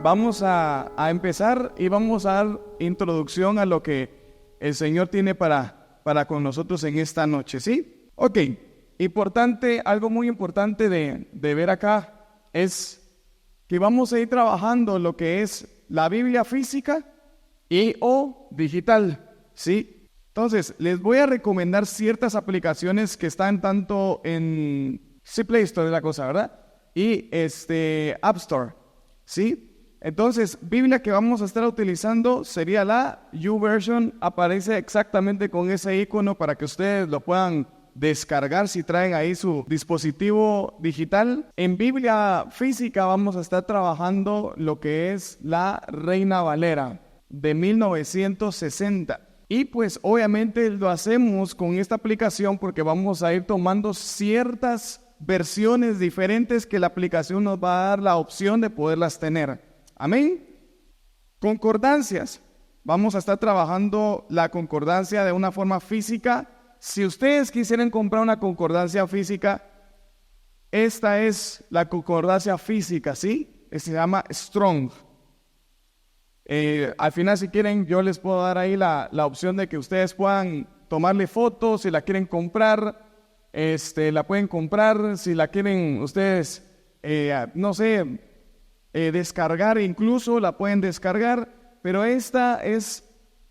vamos a empezar y vamos a dar introducción a lo que el Señor tiene para con nosotros en esta noche, ¿sí? Ok, algo muy importante de ver acá es que vamos a ir trabajando lo que es la Biblia física y o digital, ¿sí? Entonces, les voy a recomendar ciertas aplicaciones que están tanto en Play Store, es la cosa, ¿verdad? Y App Store, ¿sí? Entonces, Biblia que vamos a estar utilizando sería la YouVersion. Aparece exactamente con ese icono para que ustedes lo puedan descargar si traen ahí su dispositivo digital. En Biblia física vamos a estar trabajando lo que es la Reina Valera de 1960. Y pues obviamente lo hacemos con esta aplicación porque vamos a ir tomando ciertas versiones diferentes que la aplicación nos va a dar la opción de poderlas tener. Amén. Concordancias. Vamos a estar trabajando la concordancia de una forma física. Si ustedes quisieran comprar una concordancia física, esta es la concordancia física, ¿sí? Se llama Strong. Al final, si quieren, yo les puedo dar ahí la opción de que ustedes puedan tomarle fotos. Si la quieren comprar, la pueden comprar. Si la quieren ustedes, descargar, incluso la pueden descargar. Pero esta es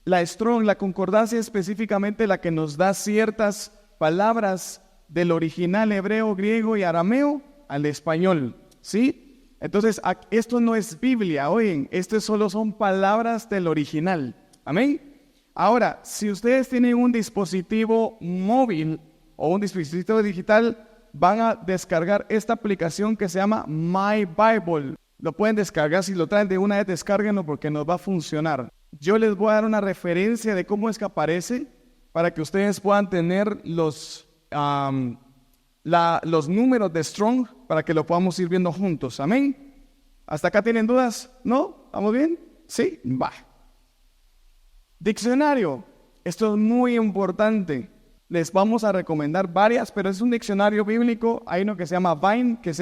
la Strong, la concordancia específicamente la que nos da ciertas palabras del original hebreo, griego y arameo al español, ¿sí? Entonces, esto no es Biblia, oigan, esto solo son palabras del original, ¿amén? Ahora, si ustedes tienen un dispositivo móvil o un dispositivo digital, van a descargar esta aplicación que se llama My Bible. Lo pueden descargar, si lo traen de una vez, descárguenlo porque nos va a funcionar. Yo les voy a dar una referencia de cómo es que aparece para que ustedes puedan tener los números de Strong para que lo podamos ir viendo juntos. ¿Amén? ¿Hasta acá tienen dudas? ¿No? ¿Vamos bien? ¿Sí? Va. Diccionario. Esto es muy importante. Les vamos a recomendar varias, pero es un diccionario bíblico. Hay uno que se llama Vine, que es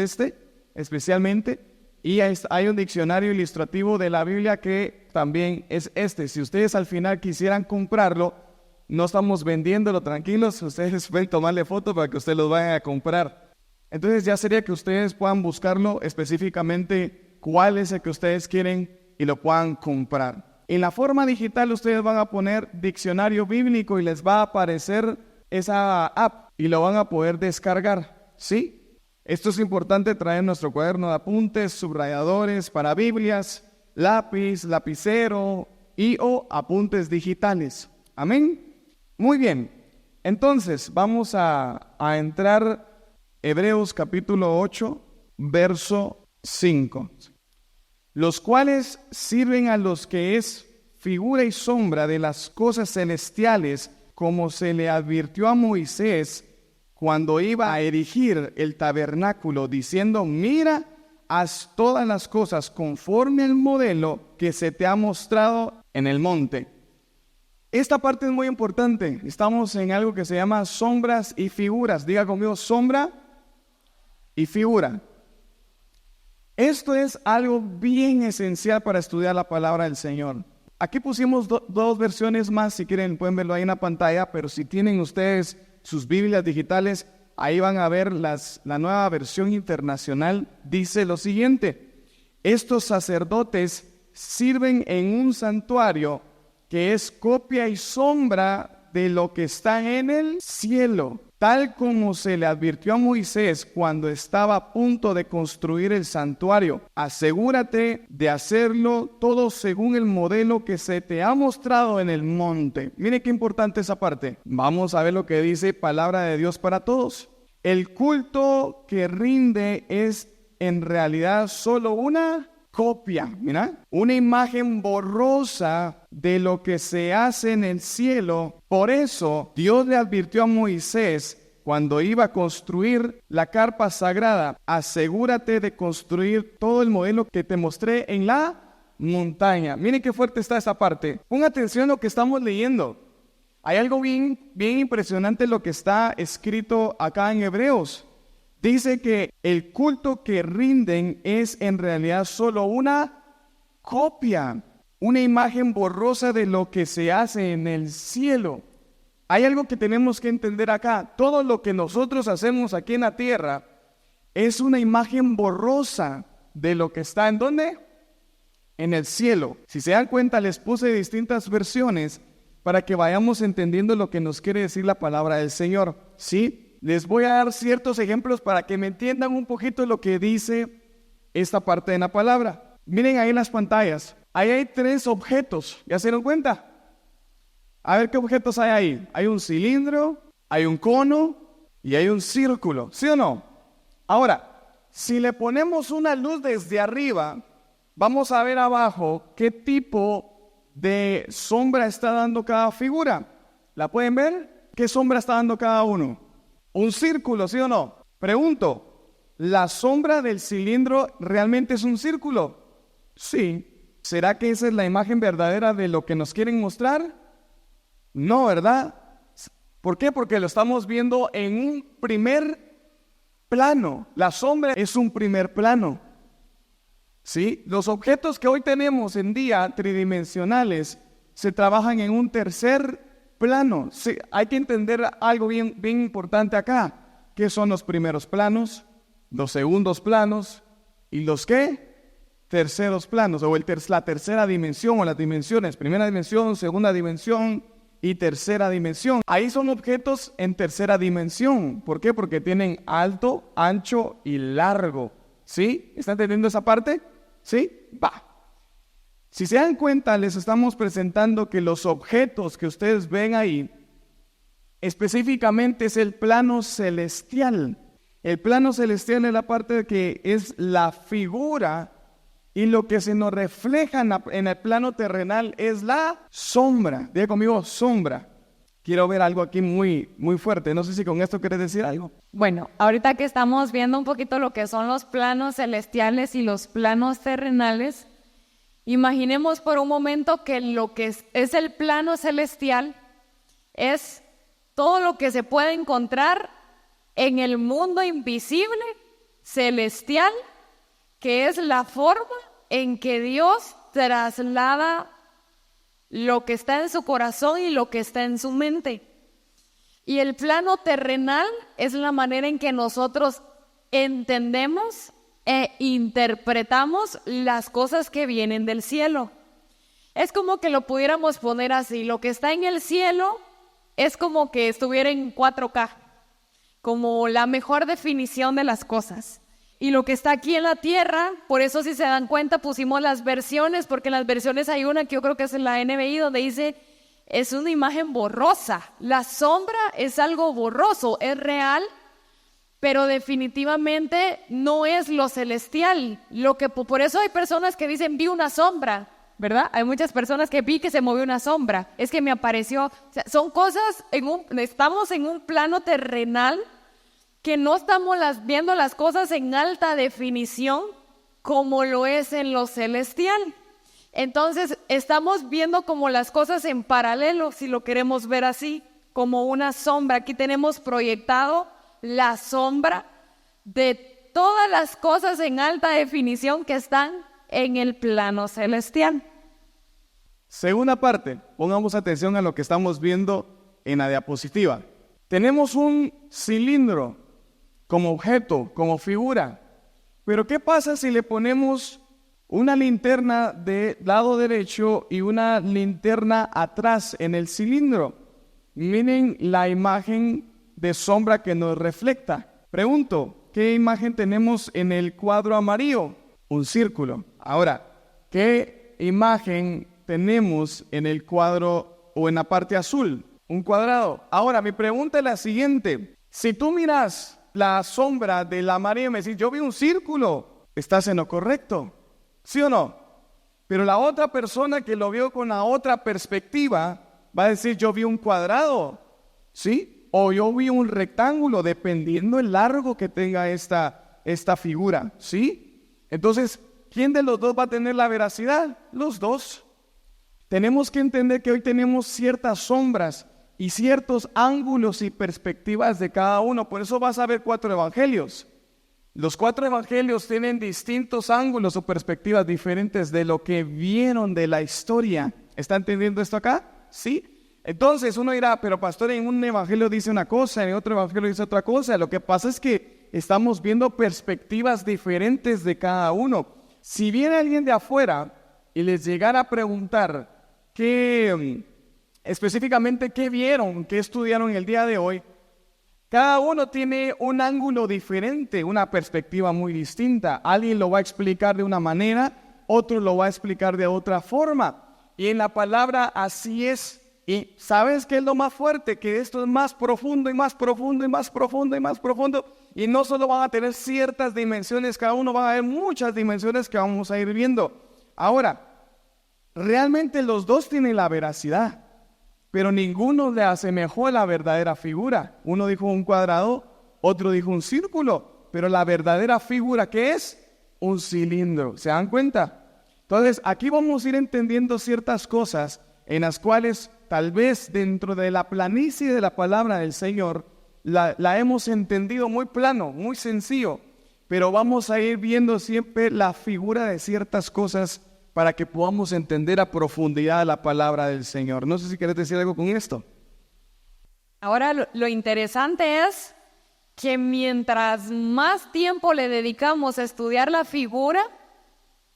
especialmente. Y hay un diccionario ilustrativo de la Biblia que también es Si ustedes al final quisieran comprarlo, no estamos vendiéndolo, tranquilos. Ustedes pueden tomarle foto para que ustedes lo vayan a comprar. Entonces ya sería que ustedes puedan buscarlo específicamente cuál es el que ustedes quieren y lo puedan comprar. En la forma digital ustedes van a poner diccionario bíblico y les va a aparecer esa app y lo van a poder descargar, ¿sí? Esto es importante, traer nuestro cuaderno de apuntes, subrayadores para Biblias, lápiz, lapicero y o apuntes digitales. ¿Amén? Muy bien. Entonces, vamos a entrar Hebreos capítulo 8, verso 5. Los cuales sirven a los que es figura y sombra de las cosas celestiales, como se le advirtió a Moisés cuando iba a erigir el tabernáculo, diciendo: mira, haz todas las cosas conforme al modelo que se te ha mostrado en el monte. Esta parte es muy importante. Estamos en algo que se llama sombras y figuras. Diga conmigo, sombra y figura. Esto es algo bien esencial para estudiar la palabra del Señor. Aquí pusimos dos versiones más, si quieren pueden verlo ahí en la pantalla, pero si tienen ustedes sus Biblias digitales, ahí van a ver la nueva versión internacional. Dice lo siguiente: estos sacerdotes sirven en un santuario que es copia y sombra de lo que está en el cielo, tal como se le advirtió a Moisés cuando estaba a punto de construir el santuario. Asegúrate de hacerlo todo según el modelo que se te ha mostrado en el monte. Miren qué importante esa parte. Vamos a ver lo que dice Palabra de Dios para todos. El culto que rinde es en realidad solo una copia, mira, una imagen borrosa de lo que se hace en el cielo. Por eso Dios le advirtió a Moisés cuando iba a construir la carpa sagrada: asegúrate de construir todo el modelo que te mostré en la montaña. Miren qué fuerte está esa parte. Pongan atención a lo que estamos leyendo. Hay algo bien impresionante en lo que está escrito acá en Hebreos. Dice que el culto que rinden es en realidad solo una copia, una imagen borrosa de lo que se hace en el cielo. Hay algo que tenemos que entender acá. Todo lo que nosotros hacemos aquí en la tierra es una imagen borrosa de lo que está ¿en dónde? En el cielo. Si se dan cuenta, les puse distintas versiones para que vayamos entendiendo lo que nos quiere decir la palabra del Señor. ¿Sí? Les voy a dar ciertos ejemplos para que me entiendan un poquito lo que dice esta parte de la palabra. Miren ahí en las pantallas. Ahí hay 3 objetos. ¿Ya se dieron cuenta? A ver qué objetos hay ahí. Hay un cilindro, hay un cono y hay un círculo. ¿Sí o no? Ahora, si le ponemos una luz desde arriba, vamos a ver abajo qué tipo de sombra está dando cada figura. ¿La pueden ver? ¿Qué sombra está dando cada uno? Un círculo, ¿sí o no? Pregunto, ¿la sombra del cilindro realmente es un círculo? Sí. ¿Será que esa es la imagen verdadera de lo que nos quieren mostrar? No, ¿verdad? ¿Por qué? Porque lo estamos viendo en un primer plano. La sombra es un primer plano. ¿Sí? Los objetos que hoy tenemos en día tridimensionales se trabajan en un tercer plano. Sí, hay que entender algo bien importante acá. ¿Qué son los primeros planos? Los segundos planos. ¿Y los qué? Terceros planos. O la tercera dimensión o las dimensiones. Primera dimensión, segunda dimensión y tercera dimensión. Ahí son objetos en tercera dimensión. ¿Por qué? Porque tienen alto, ancho y largo. ¿Sí? ¿Están entendiendo esa parte? ¿Sí? Va. Si se dan cuenta, les estamos presentando que los objetos que ustedes ven ahí, específicamente es el plano celestial. El plano celestial es la parte que es la figura y lo que se nos refleja en el plano terrenal es la sombra. Diga conmigo, sombra. Quiero ver algo aquí muy fuerte. No sé si con esto quieres decir algo. Bueno, ahorita que estamos viendo un poquito lo que son los planos celestiales y los planos terrenales, imaginemos por un momento que lo que es el plano celestial es todo lo que se puede encontrar en el mundo invisible, celestial, que es la forma en que Dios traslada lo que está en su corazón y lo que está en su mente. Y el plano terrenal es la manera en que nosotros entendemos e interpretamos las cosas que vienen del cielo. Es como que lo pudiéramos poner así: lo que está en el cielo es como que estuviera en 4K, como la mejor definición de las cosas. Y lo que está aquí en la tierra, por eso si se dan cuenta pusimos las versiones, porque en las versiones hay una que yo creo que es en la NBI donde dice, es una imagen borrosa. La sombra es algo borroso, es real, pero definitivamente no es lo celestial. Por eso hay personas que dicen, vi una sombra, ¿verdad? Hay muchas personas que vi que se movió una sombra, es que me apareció. O sea, son cosas, estamos en un plano terrenal que no estamos viendo las cosas en alta definición como lo es en lo celestial. Entonces estamos viendo como las cosas en paralelo, si lo queremos ver así, como una sombra. Aquí tenemos proyectado la sombra de todas las cosas en alta definición que están en el plano celestial. Segunda parte, pongamos atención a lo que estamos viendo en la diapositiva. Tenemos un cilindro como objeto, como figura. Pero ¿qué pasa si le ponemos una linterna del lado derecho y una linterna atrás en el cilindro? Miren la imagen de sombra que nos refleja. Pregunto, ¿qué imagen tenemos en el cuadro amarillo? Un círculo. Ahora, ¿qué imagen tenemos en el cuadro o en la parte azul? Un cuadrado. Ahora, mi pregunta es la siguiente. Si tú miras la sombra de la María y me decís, yo vi un círculo, ¿estás en lo correcto? ¿Sí o no? Pero la otra persona que lo vio con la otra perspectiva va a decir, yo vi un cuadrado, ¿sí? O yo vi un rectángulo, dependiendo el largo que tenga esta figura, ¿sí? Entonces, ¿quién de los dos va a tener la veracidad? Los dos. Tenemos que entender que hoy tenemos ciertas sombras y ciertos ángulos y perspectivas de cada uno. Por eso vas a ver 4 evangelios. Los 4 evangelios tienen distintos ángulos o perspectivas diferentes de lo que vieron de la historia. ¿Está entendiendo esto acá? ¿Sí? Entonces uno dirá, pero pastor, en un evangelio dice una cosa, en otro evangelio dice otra cosa. Lo que pasa es que estamos viendo perspectivas diferentes de cada uno. Si viene alguien de afuera y les llegara a preguntar específicamente qué vieron, qué estudiaron el día de hoy, cada uno tiene un ángulo diferente, una perspectiva muy distinta. Alguien lo va a explicar de una manera, otro lo va a explicar de otra forma. Y en la palabra así es. Y ¿sabes qué es lo más fuerte? Que esto es más profundo y más profundo y más profundo y más profundo. Y no solo van a tener ciertas dimensiones, cada uno va a haber muchas dimensiones que vamos a ir viendo. Ahora, realmente los dos tienen la veracidad, pero ninguno le asemejó la verdadera figura. Uno dijo un cuadrado, otro dijo un círculo, pero la verdadera figura, ¿qué es? Un cilindro. ¿Se dan cuenta? Entonces, aquí vamos a ir entendiendo ciertas cosas en las cuales tal vez dentro de la planicie de la palabra del Señor la hemos entendido muy plano, muy sencillo, pero vamos a ir viendo siempre la figura de ciertas cosas para que podamos entender a profundidad la palabra del Señor. No sé si quieres decir algo con esto. Ahora lo interesante es que mientras más tiempo le dedicamos a estudiar la figura,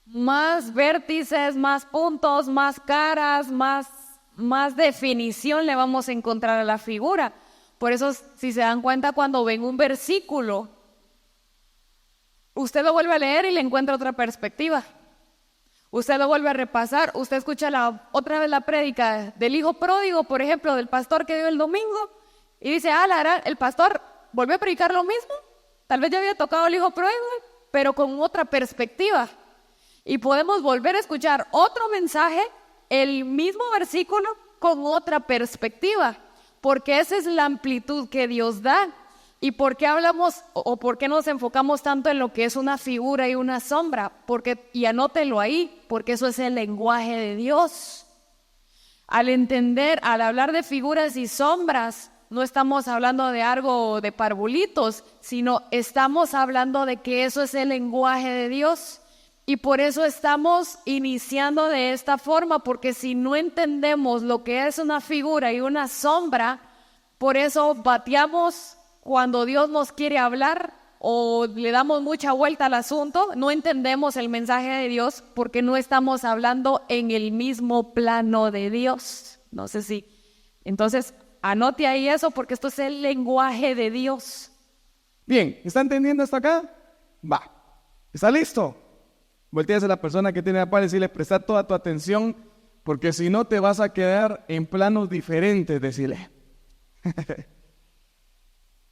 más vértices, más puntos, más caras, más definición le vamos a encontrar a la figura. Por eso, si se dan cuenta, cuando ven un versículo, usted lo vuelve a leer y le encuentra otra perspectiva. Usted lo vuelve a repasar, usted escucha otra vez la prédica del hijo pródigo, por ejemplo, del pastor que dio el domingo, y dice, el pastor volvió a predicar lo mismo. Tal vez ya había tocado el hijo pródigo, pero con otra perspectiva. Y podemos volver a escuchar otro mensaje, el mismo versículo, con otra perspectiva, porque esa es la amplitud que Dios da. ¿Y por qué hablamos o por qué nos enfocamos tanto en lo que es una figura y una sombra? Y anótelo ahí, porque eso es el lenguaje de Dios. Al hablar de figuras y sombras, no estamos hablando de algo de parvulitos, sino estamos hablando de que eso es el lenguaje de Dios. Y por eso estamos iniciando de esta forma, porque si no entendemos lo que es una figura y una sombra, por eso bateamos cuando Dios nos quiere hablar o le damos mucha vuelta al asunto, no entendemos el mensaje de Dios porque no estamos hablando en el mismo plano de Dios. No sé si. Entonces, anote ahí eso porque esto es el lenguaje de Dios. Bien, ¿está entendiendo hasta acá? Va. ¿Está listo? Volteas a la persona que tiene la par y decirle, presta toda tu atención, porque si no te vas a quedar en planos diferentes, decirle.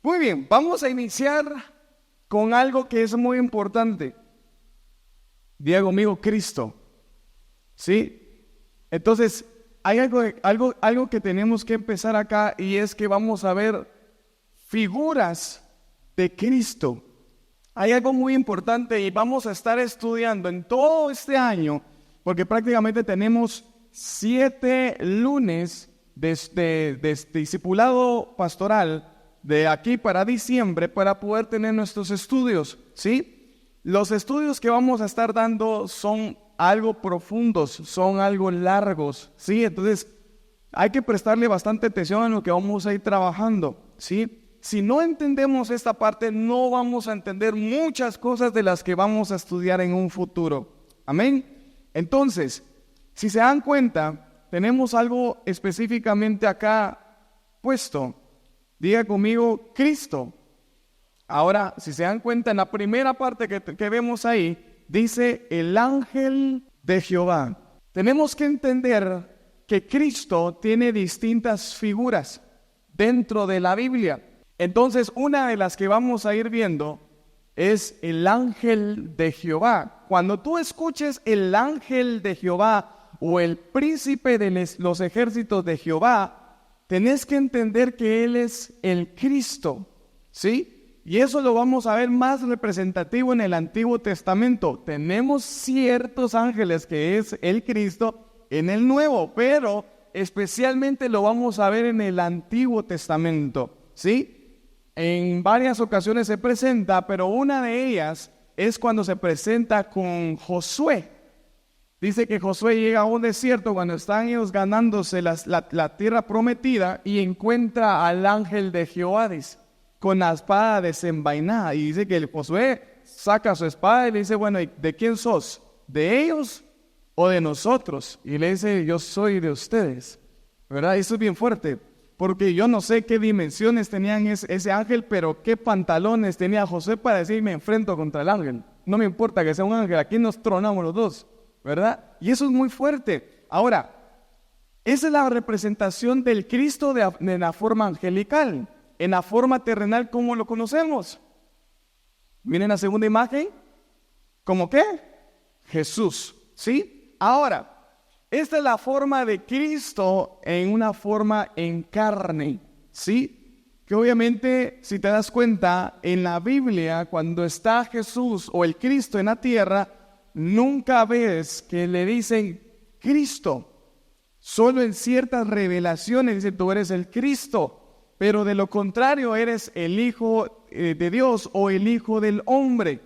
Muy bien, vamos a iniciar con algo que es muy importante. Diga conmigo, Cristo. ¿Sí? Entonces, hay algo que tenemos que empezar acá, y es que vamos a ver figuras de Cristo. Hay algo muy importante y vamos a estar estudiando en todo este año, porque prácticamente tenemos 7 lunes de discipulado pastoral de aquí para diciembre para poder tener nuestros estudios, ¿sí? Los estudios que vamos a estar dando son algo profundos, son algo largos, ¿sí? Entonces hay que prestarle bastante atención a lo que vamos a ir trabajando, ¿sí? Si no entendemos esta parte, no vamos a entender muchas cosas de las que vamos a estudiar en un futuro. Amén. Entonces, si se dan cuenta, tenemos algo específicamente acá puesto. Diga conmigo, Cristo. Ahora, si se dan cuenta, en la primera parte que vemos ahí, dice el ángel de Jehová. Tenemos que entender que Cristo tiene distintas figuras dentro de la Biblia. Entonces, una de las que vamos a ir viendo es el ángel de Jehová. Cuando tú escuches el ángel de Jehová o el príncipe de los ejércitos de Jehová, tenés que entender que Él es el Cristo, ¿sí? Y eso lo vamos a ver más representativo en el Antiguo Testamento. Tenemos ciertos ángeles que es el Cristo en el Nuevo, pero especialmente lo vamos a ver en el Antiguo Testamento, ¿sí? en varias ocasiones se presenta, pero una de ellas es cuando se presenta con Josué. Dice que Josué llega a un desierto cuando están ellos ganándose la tierra prometida y encuentra al ángel de Jehová, dice, con la espada desenvainada. Y dice que el Josué saca su espada y le dice, bueno, ¿de quién sos? ¿De ellos o de nosotros? Y le dice, yo soy de ustedes, ¿verdad? Eso es bien fuerte, porque yo no sé qué dimensiones tenían ese ángel, pero qué pantalones tenía Josué para decir, me enfrento contra el ángel. No me importa que sea un ángel, aquí nos tronamos los dos, ¿verdad? Y eso es muy fuerte. Ahora, esa es la representación del Cristo de la forma angelical. En la forma terrenal, ¿cómo lo conocemos? Miren la segunda imagen. ¿Cómo qué? Jesús, ¿sí? Ahora, esta es la forma de Cristo en una forma en carne, ¿sí? Que obviamente, si te das cuenta, en la Biblia, cuando está Jesús o el Cristo en la tierra, nunca ves que le dicen Cristo. Solo en ciertas revelaciones dicen, tú eres el Cristo. Pero de lo contrario eres el Hijo de Dios o el Hijo del hombre,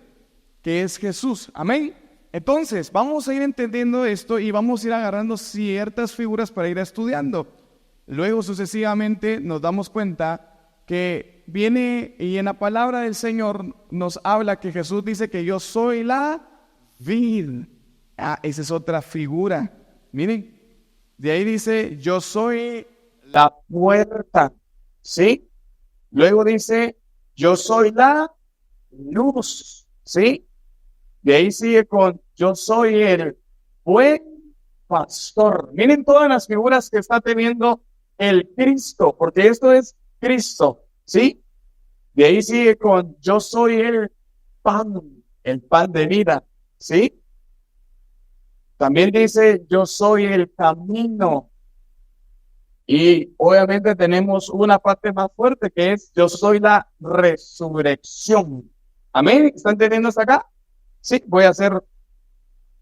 que es Jesús. Amén. Entonces, vamos a ir entendiendo esto y vamos a ir agarrando ciertas figuras para ir estudiando. Luego, sucesivamente, nos damos cuenta que viene y en la palabra del Señor nos habla que Jesús dice que yo soy la vid. Esa es otra figura. Miren, de ahí dice, yo soy la puerta. ¿Sí? Luego dice, yo soy la luz, ¿sí? De ahí sigue con, yo soy el buen pastor. Miren todas las figuras que está teniendo el Cristo, porque esto es Cristo, ¿sí? De ahí sigue con, yo soy el pan de vida, ¿sí? También dice, yo soy el camino. Y obviamente tenemos una parte más fuerte que es, yo soy la resurrección. ¿Amén? ¿Están entendiendo hasta acá? Sí, voy a hacer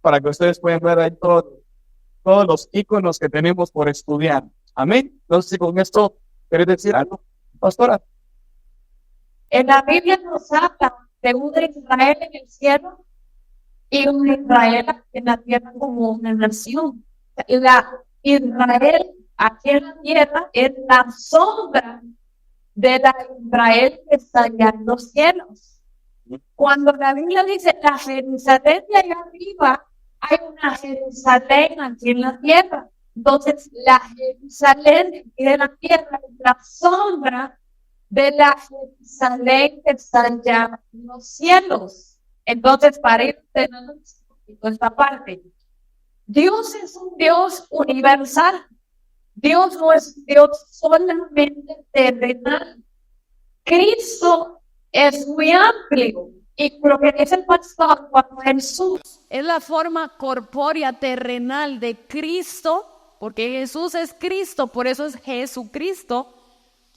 para que ustedes puedan ver ahí todos los iconos que tenemos por estudiar. Amén. Entonces, con esto, ¿querés decir algo, pastora? En la Biblia nos habla de un Israel en el cielo y un Israel en la tierra como una nación. Israel aquí en la tierra es la sombra de la Israel que está allá en los cielos. Cuando la Biblia dice la Jerusalén de allá arriba, hay una Jerusalén aquí en la tierra. Entonces, la Jerusalén de la tierra es la sombra de la Jerusalén que está allá en los cielos. Entonces, para ir teniendo esta parte, Dios es un Dios universal. Dios no es Dios solamente terrenal. Cristo es muy amplio. Y lo que dice el pastor, cuando Jesús es la forma corpórea terrenal de Cristo, porque Jesús es Cristo, por eso es Jesucristo.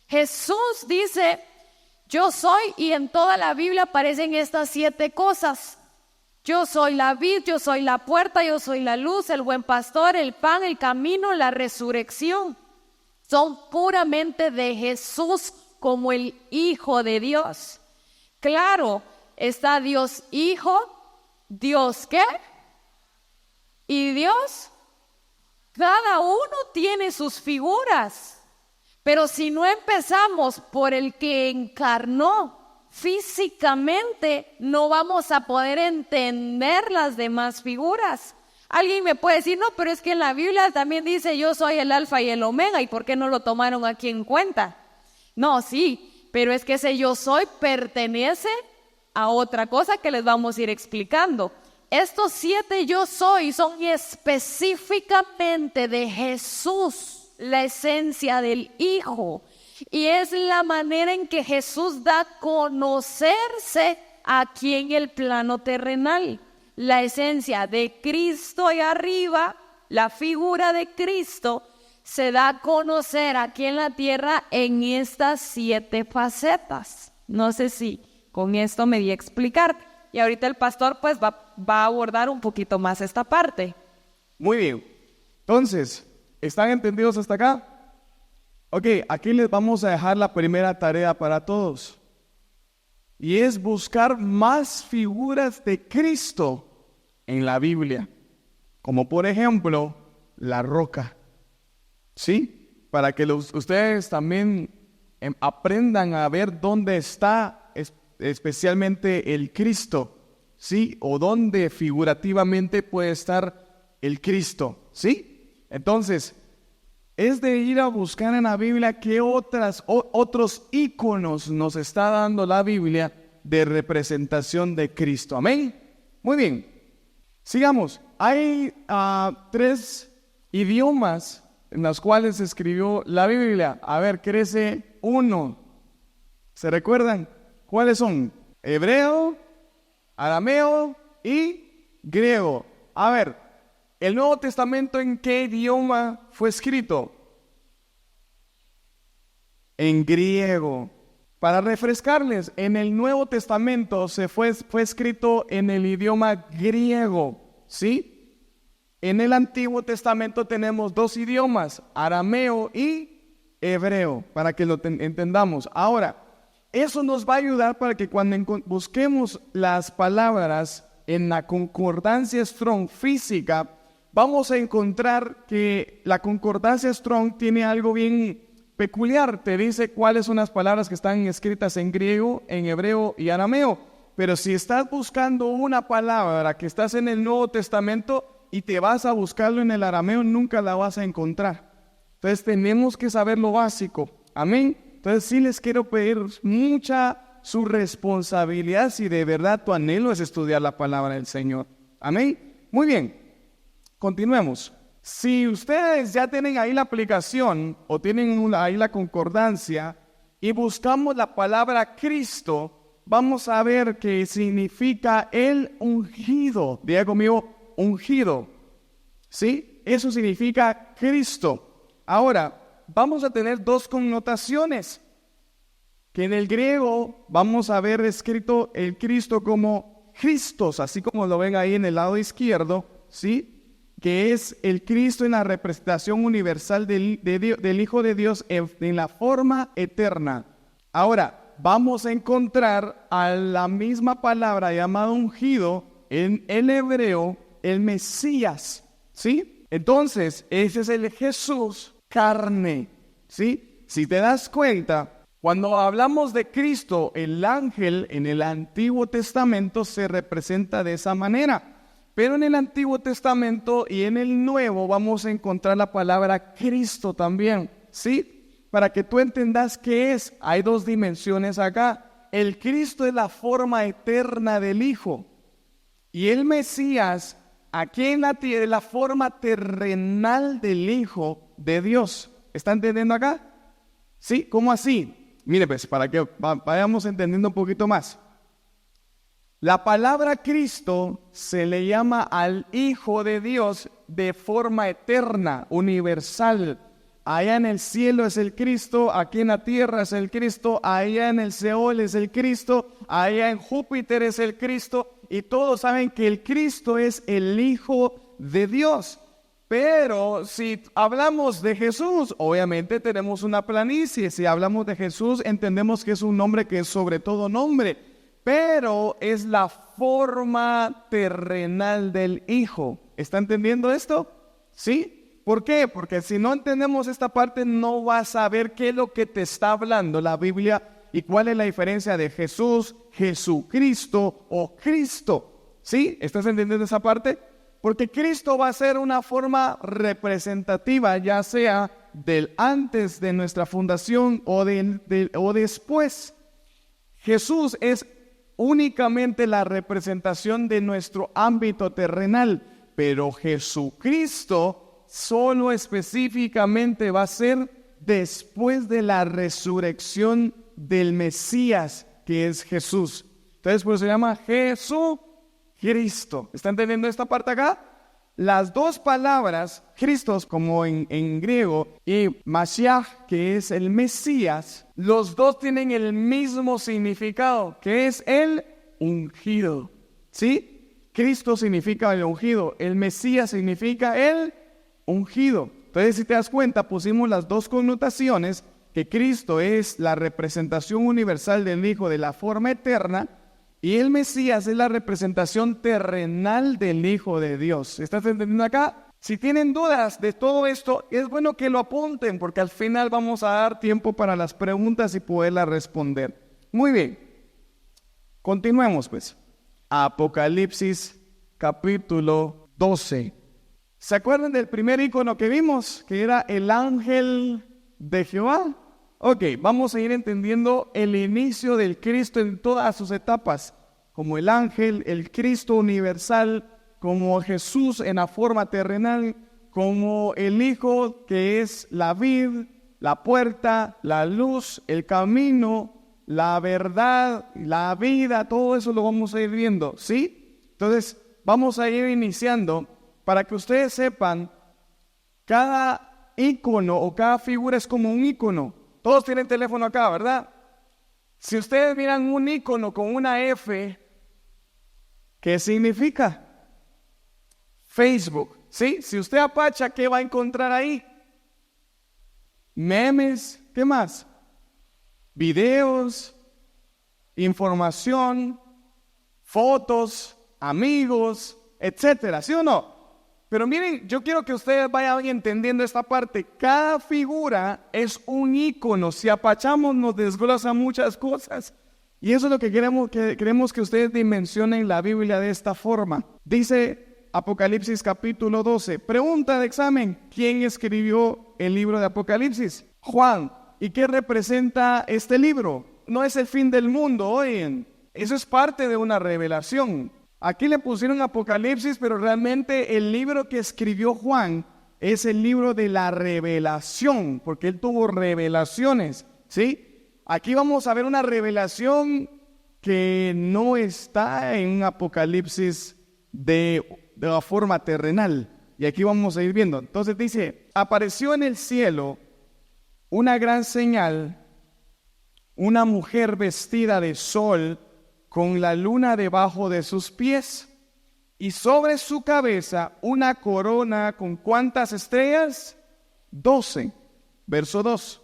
Jesús dice, yo soy, y en toda la Biblia aparecen estas 7 cosas. Yo soy la vid, yo soy la puerta, yo soy la luz, el buen pastor, el pan, el camino, la resurrección. Son puramente de Jesús como el Hijo de Dios. Claro, está Dios Hijo, Dios ¿qué? Y Dios, cada uno tiene sus figuras. Pero si no empezamos por el que encarnó físicamente, no vamos a poder entender las demás figuras. Alguien me puede decir, no, pero es que en la Biblia también dice yo soy el alfa y el omega, ¿y por qué no lo tomaron aquí en cuenta? No, sí, pero es que ese yo soy pertenece a otra cosa que les vamos a ir explicando. Estos 7 yo soy son específicamente de Jesús, la esencia del Hijo. Y es la manera en que Jesús da a conocerse aquí en el plano terrenal. La esencia de Cristo allá arriba, la figura de Cristo, se da a conocer aquí en la tierra en estas 7 facetas. No sé si con esto me di a explicar. Y ahorita el pastor pues va a abordar un poquito más esta parte. Muy bien. Entonces, ¿están entendidos hasta acá? Ok, aquí les vamos a dejar la primera tarea para todos. y es buscar más figuras de Cristo en la Biblia, como por ejemplo la roca, ¿sí? Para que ustedes también aprendan a ver dónde está especialmente el Cristo, ¿sí? O dónde figurativamente puede estar el Cristo, ¿sí? Entonces, es de ir a buscar en la Biblia qué otros íconos nos está dando la Biblia de representación de Cristo. Amén. Muy bien. Sigamos. Hay 3 idiomas en los cuales se escribió la Biblia. A ver, crece 1. ¿Se recuerdan? ¿Cuáles son? Hebreo, arameo y griego. A ver, ¿el Nuevo Testamento en qué idioma fue escrito? En griego. Para refrescarles, en el Nuevo Testamento fue escrito en el idioma griego, ¿sí? En el Antiguo Testamento tenemos 2 idiomas, arameo y hebreo, para que lo entendamos. Ahora, eso nos va a ayudar para que cuando busquemos las palabras en la concordancia Strong física, vamos a encontrar que la concordancia Strong tiene algo bien peculiar. Te dice cuáles son las palabras que están escritas en griego, en hebreo y arameo. Pero si estás buscando una palabra que estás en el Nuevo Testamento y te vas a buscarlo en el arameo, nunca la vas a encontrar. Entonces tenemos que saber lo básico. Amén. Entonces sí les quiero pedir mucha su responsabilidad si de verdad tu anhelo es estudiar la palabra del Señor. Amén. Muy bien. Continuemos. Si ustedes ya tienen ahí la aplicación o tienen ahí la concordancia y buscamos la palabra Cristo, vamos a ver que significa el ungido. Diga conmigo, ungido. ¿Sí? Eso significa Cristo. Ahora, vamos a tener 2 connotaciones. Que en el griego vamos a ver escrito el Cristo como Christos, así como lo ven ahí en el lado izquierdo, ¿sí? Que es el Cristo en la representación universal del Hijo de Dios en la forma eterna. Ahora, vamos a encontrar a la misma palabra llamada ungido en el hebreo, el Mesías, ¿sí? Entonces, ese es el Jesús carne, ¿sí? Si te das cuenta, cuando hablamos de Cristo, el ángel en el Antiguo Testamento se representa de esa manera. Pero en el Antiguo Testamento y en el Nuevo vamos a encontrar la palabra Cristo también, ¿sí? Para que tú entendas qué es. Hay 2 dimensiones acá. El Cristo es la forma eterna del Hijo. Y el Mesías, aquí en la tierra, es la forma terrenal del Hijo de Dios. ¿Está entendiendo acá? ¿Sí? ¿Cómo así? Mire pues, para que vayamos entendiendo un poquito más. La palabra Cristo se le llama al Hijo de Dios de forma eterna, universal. Allá en el cielo es el Cristo, aquí en la tierra es el Cristo, allá en el Seol es el Cristo, allá en Júpiter es el Cristo, y todos saben que el Cristo es el Hijo de Dios. Pero si hablamos de Jesús, obviamente tenemos una planicie. Si hablamos de Jesús, entendemos que es un nombre que es sobre todo nombre. Pero es la forma terrenal del Hijo. ¿Está entendiendo esto? ¿Sí? ¿Por qué? Porque si no entendemos esta parte, no vas a ver qué es lo que te está hablando la Biblia y cuál es la diferencia de Jesús, Jesucristo o Cristo. ¿Sí? ¿Estás entendiendo esa parte? Porque Cristo va a ser una forma representativa, ya sea del antes de nuestra fundación o después. Jesús es únicamente la representación de nuestro ámbito terrenal, pero Jesucristo solo específicamente va a ser después de la resurrección del Mesías, que es Jesús. Entonces, por eso se llama Jesucristo. ¿Está entendiendo esta parte acá? Las 2 palabras, Christos como en griego y Mashiach, que es el Mesías, los 2 tienen el mismo significado, que es el ungido. ¿Sí? Cristo significa el ungido, el Mesías significa el ungido. Entonces, si te das cuenta, pusimos las 2 connotaciones que Cristo es la representación universal del Hijo de la forma eterna, y el Mesías es la representación terrenal del Hijo de Dios. ¿Estás entendiendo acá? Si tienen dudas de todo esto, es bueno que lo apunten, porque al final vamos a dar tiempo para las preguntas y poderlas responder. Muy bien. Continuemos pues. Apocalipsis capítulo 12. ¿Se acuerdan del primer icono que vimos? Que era el ángel de Jehová. Ok, vamos a ir entendiendo el inicio del Cristo en todas sus etapas, como el ángel, el Cristo universal, como Jesús en la forma terrenal, como el Hijo que es la vid, la puerta, la luz, el camino, la verdad, la vida, todo eso lo vamos a ir viendo, ¿sí? Entonces, vamos a ir iniciando para que ustedes sepan, cada icono o cada figura es como un icono. Todos tienen teléfono acá, ¿verdad? Si ustedes miran un icono con una F, ¿qué significa? Facebook, ¿sí? Si usted apacha, ¿qué va a encontrar ahí? Memes, ¿qué más? Videos, información, fotos, amigos, etcétera, ¿sí o no? Pero miren, yo quiero que ustedes vayan entendiendo esta parte. Cada figura es un icono. Si apachamos, nos desglosa muchas cosas. Y eso es lo que queremos que ustedes dimensionen la Biblia de esta forma. Dice Apocalipsis capítulo 12. Pregunta de examen. ¿Quién escribió el libro de Apocalipsis? Juan. ¿Y qué representa este libro? No es el fin del mundo, oigan. Eso es parte de una revelación. Aquí le pusieron Apocalipsis, pero realmente el libro que escribió Juan es el libro de la revelación, porque él tuvo revelaciones, ¿sí? Aquí vamos a ver una revelación que no está en un Apocalipsis de la forma terrenal. Y aquí vamos a ir viendo. Entonces dice, apareció en el cielo una gran señal, una mujer vestida de sol, con la luna debajo de sus pies, y sobre su cabeza una corona con ¿cuántas estrellas? 12. Verso 2.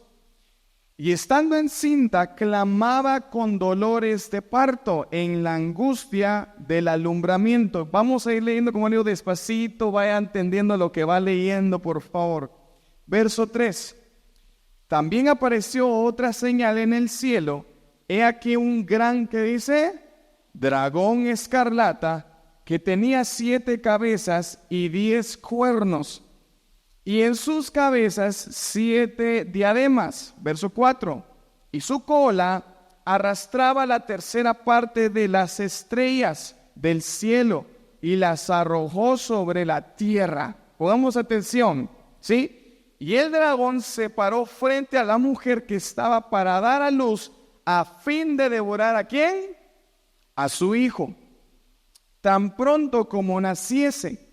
Y estando encinta, clamaba con dolores de parto en la angustia del alumbramiento. Vamos a ir leyendo, como digo, despacito, vaya entendiendo lo que va leyendo, por favor. Verso 3. También apareció otra señal en el cielo. He aquí un gran, que dice, dragón escarlata, que tenía 7 cabezas y 10 cuernos, y en sus cabezas 7 diademas. Verso 4. Y su cola arrastraba la tercera parte de las estrellas del cielo y las arrojó sobre la tierra. Pongamos atención, ¿sí? Y el dragón se paró frente a la mujer que estaba para dar a luz, a fin de devorar ¿a quién? A su hijo, tan pronto como naciese.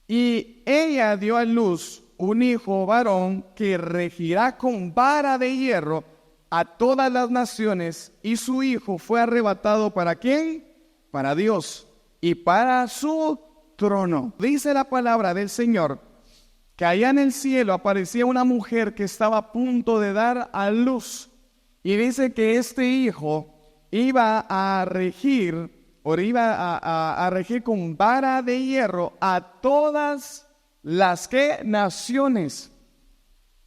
Y ella dio a luz un hijo varón que regirá con vara de hierro a todas las naciones, y su hijo fue arrebatado ¿para quién? Para Dios y para su trono. Dice la palabra del Señor que allá en el cielo aparecía una mujer que estaba a punto de dar a luz, y dice que este hijo iba a regir con vara de hierro a todas las ¿qué? Naciones.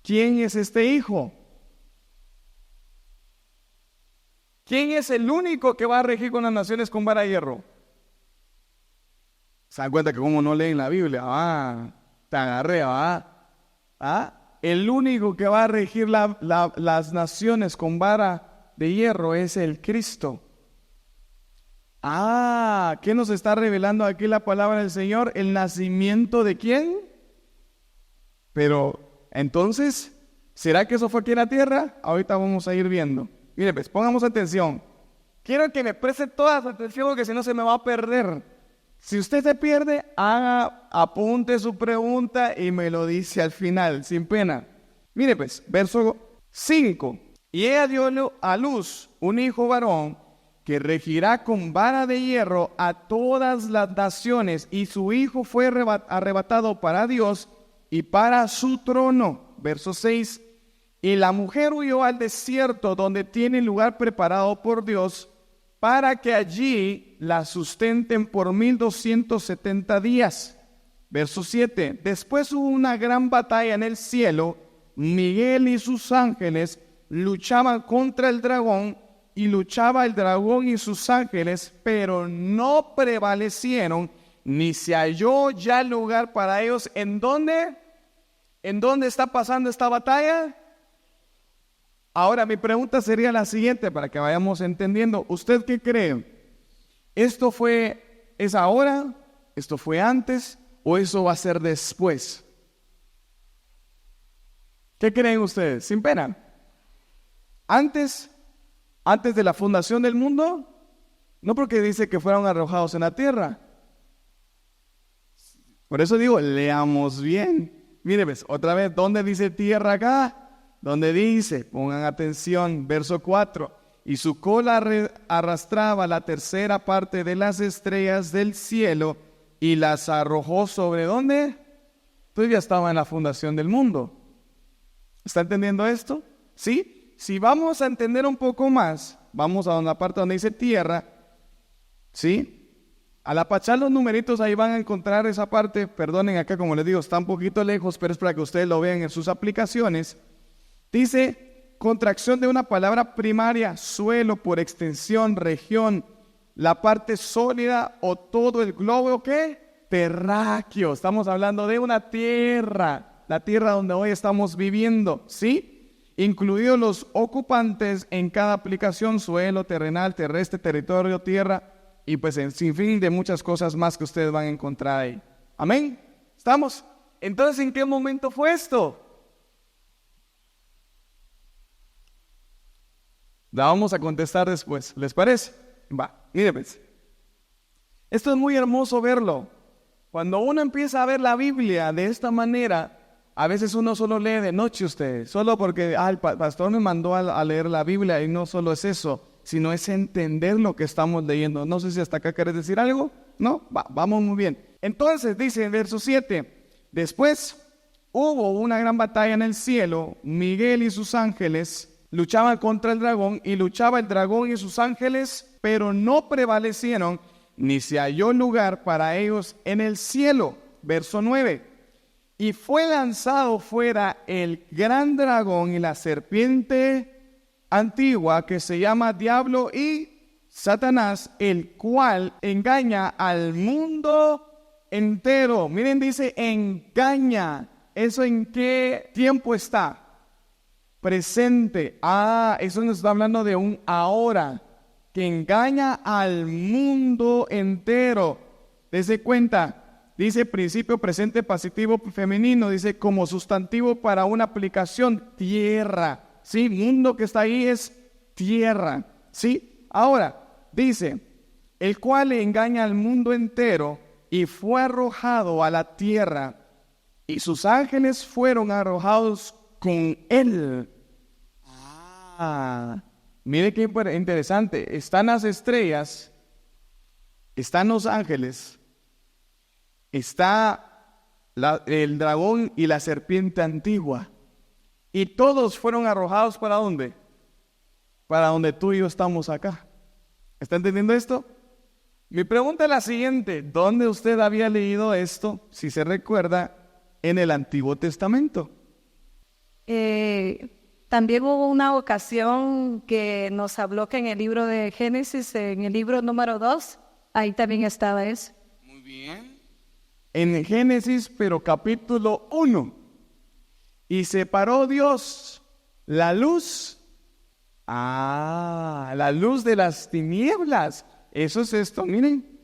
¿Quién es este hijo? ¿Quién es el único que va a regir con las naciones con vara de hierro? ¿Se dan cuenta que como no leen la Biblia? Te agarré, el único que va a regir las naciones con vara de hierro es el Cristo. ¿Qué nos está revelando aquí la palabra del Señor? ¿El nacimiento de quién? Pero, entonces, ¿será que eso fue aquí en la tierra? Ahorita vamos a ir viendo. Mire, pues, pongamos atención. Quiero que me preste toda su atención, porque si no se me va a perder. Si usted se pierde, apunte su pregunta y me lo dice al final, sin pena. Mire pues, verso 5. Y ella dio a luz un hijo varón que regirá con vara de hierro a todas las naciones, y su hijo fue arrebatado para Dios y para su trono. Verso 6. Y la mujer huyó al desierto donde tiene lugar preparado por Dios para que allí la sustenten por 1270 días. Verso 7. Después hubo una gran batalla en el cielo. Miguel y sus ángeles luchaban contra el dragón, y luchaba el dragón y sus ángeles, pero no prevalecieron, ni se halló ya lugar para ellos. ¿En dónde? ¿En dónde está pasando esta batalla? Ahora mi pregunta sería la siguiente para que vayamos entendiendo. ¿Usted qué cree? ¿Es ahora? ¿Esto fue antes? ¿O eso va a ser después? ¿Qué creen ustedes? Sin pena. ¿Antes de la fundación del mundo? No, porque dice que fueron arrojados en la tierra. Por eso digo, leamos bien. Mire, ves, otra vez, ¿dónde dice tierra acá? ¿Dónde dice? Pongan atención, verso 4. Y su cola arrastraba la tercera parte de las estrellas del cielo y las arrojó sobre ¿dónde? Entonces ya estaba en la fundación del mundo. ¿Está entendiendo esto? ¿Sí? Si vamos a entender un poco más, vamos a una parte donde dice tierra, ¿sí? Al apachar los numeritos ahí van a encontrar esa parte. Perdonen acá, como les digo, está un poquito lejos, pero es para que ustedes lo vean en sus aplicaciones. Dice, contracción de una palabra primaria, suelo, por extensión, región, la parte sólida o todo el globo, ¿qué? Terráqueo. Estamos hablando de una tierra, la tierra donde hoy estamos viviendo, ¿sí? Incluidos los ocupantes en cada aplicación, suelo, terrenal, terrestre, territorio, tierra, y pues en sinfín de muchas cosas más que ustedes van a encontrar ahí. ¿Amén? ¿Estamos? Entonces, ¿en qué momento fue esto? La vamos a contestar después, ¿les parece? Va, miren pues. Esto es muy hermoso verlo. Cuando uno empieza a ver la Biblia de esta manera, a veces uno solo lee de noche ustedes, solo porque el pastor me mandó a leer la Biblia, y no solo es eso, sino es entender lo que estamos leyendo. No sé si hasta acá querés decir algo, ¿no? Vamos muy bien. Entonces dice en verso 7, después hubo una gran batalla en el cielo, Miguel y sus ángeles luchaban contra el dragón, y luchaba el dragón y sus ángeles, pero no prevalecieron, ni se halló lugar para ellos en el cielo. Verso 9. Y fue lanzado fuera el gran dragón y la serpiente antigua, que se llama Diablo y Satanás, el cual engaña al mundo entero. Miren, dice engaña. ¿Eso en qué tiempo está? Presente. Eso nos está hablando de un ahora, que engaña al mundo entero. Dese cuenta, dice principio presente positivo femenino, dice como sustantivo para una aplicación, tierra. Sí, mundo que está ahí es tierra. Sí, ahora dice, el cual engaña al mundo entero, y fue arrojado a la tierra, y sus ángeles fueron arrojados con él. Mire qué interesante. Están las estrellas, están los ángeles, está el dragón y la serpiente antigua, y todos fueron arrojados ¿para dónde? Para donde tú y yo estamos acá. ¿Está entendiendo esto? Mi pregunta es la siguiente: ¿dónde usted había leído esto, si se recuerda, en el Antiguo Testamento? También hubo una ocasión que nos habló que en el libro de Génesis, en el libro número 2, ahí también estaba eso. Muy bien. En Génesis, pero capítulo 1. Y separó Dios la luz. La luz de las tinieblas. Eso es esto, miren.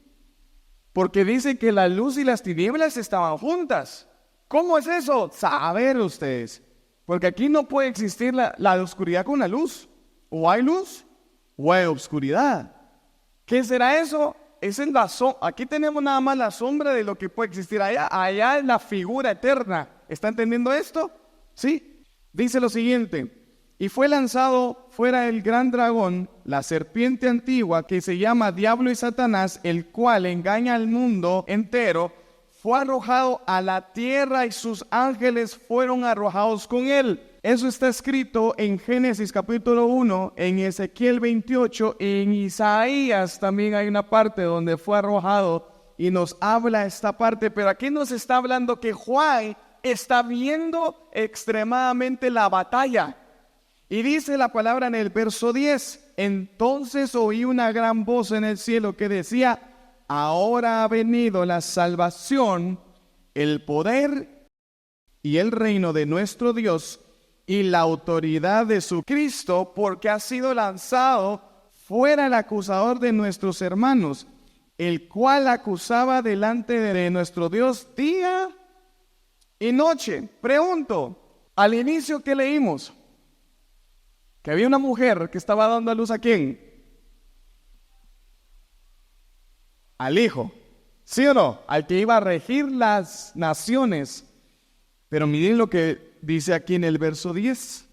Porque dice que la luz y las tinieblas estaban juntas. ¿Cómo es eso? Saber ustedes. Porque aquí no puede existir la oscuridad con la luz. O hay luz o hay oscuridad. ¿Qué será eso? Aquí tenemos nada más la sombra de lo que puede existir allá. Allá es la figura eterna. ¿Está entendiendo esto? ¿Sí? Dice lo siguiente. Y fue lanzado fuera el gran dragón, la serpiente antigua, que se llama Diablo y Satanás, el cual engaña al mundo entero. Fue arrojado a la tierra, y sus ángeles fueron arrojados con él. Eso está escrito en Génesis capítulo 1, en Ezequiel 28, en Isaías también hay una parte donde fue arrojado y nos habla esta parte, pero aquí nos está hablando que Juan está viendo extremadamente la batalla. Y dice la palabra en el verso 10, entonces oí una gran voz en el cielo que decía, ahora ha venido la salvación, el poder y el reino de nuestro Dios y la autoridad de su Cristo, porque ha sido lanzado fuera el acusador de nuestros hermanos, el cual acusaba delante de nuestro Dios día y noche. Pregunto, al inicio que leímos, que había una mujer que estaba dando a luz ¿a quién? Al Hijo, ¿sí o no? Al que iba a regir las naciones. Pero miren lo que dice aquí en el verso 10.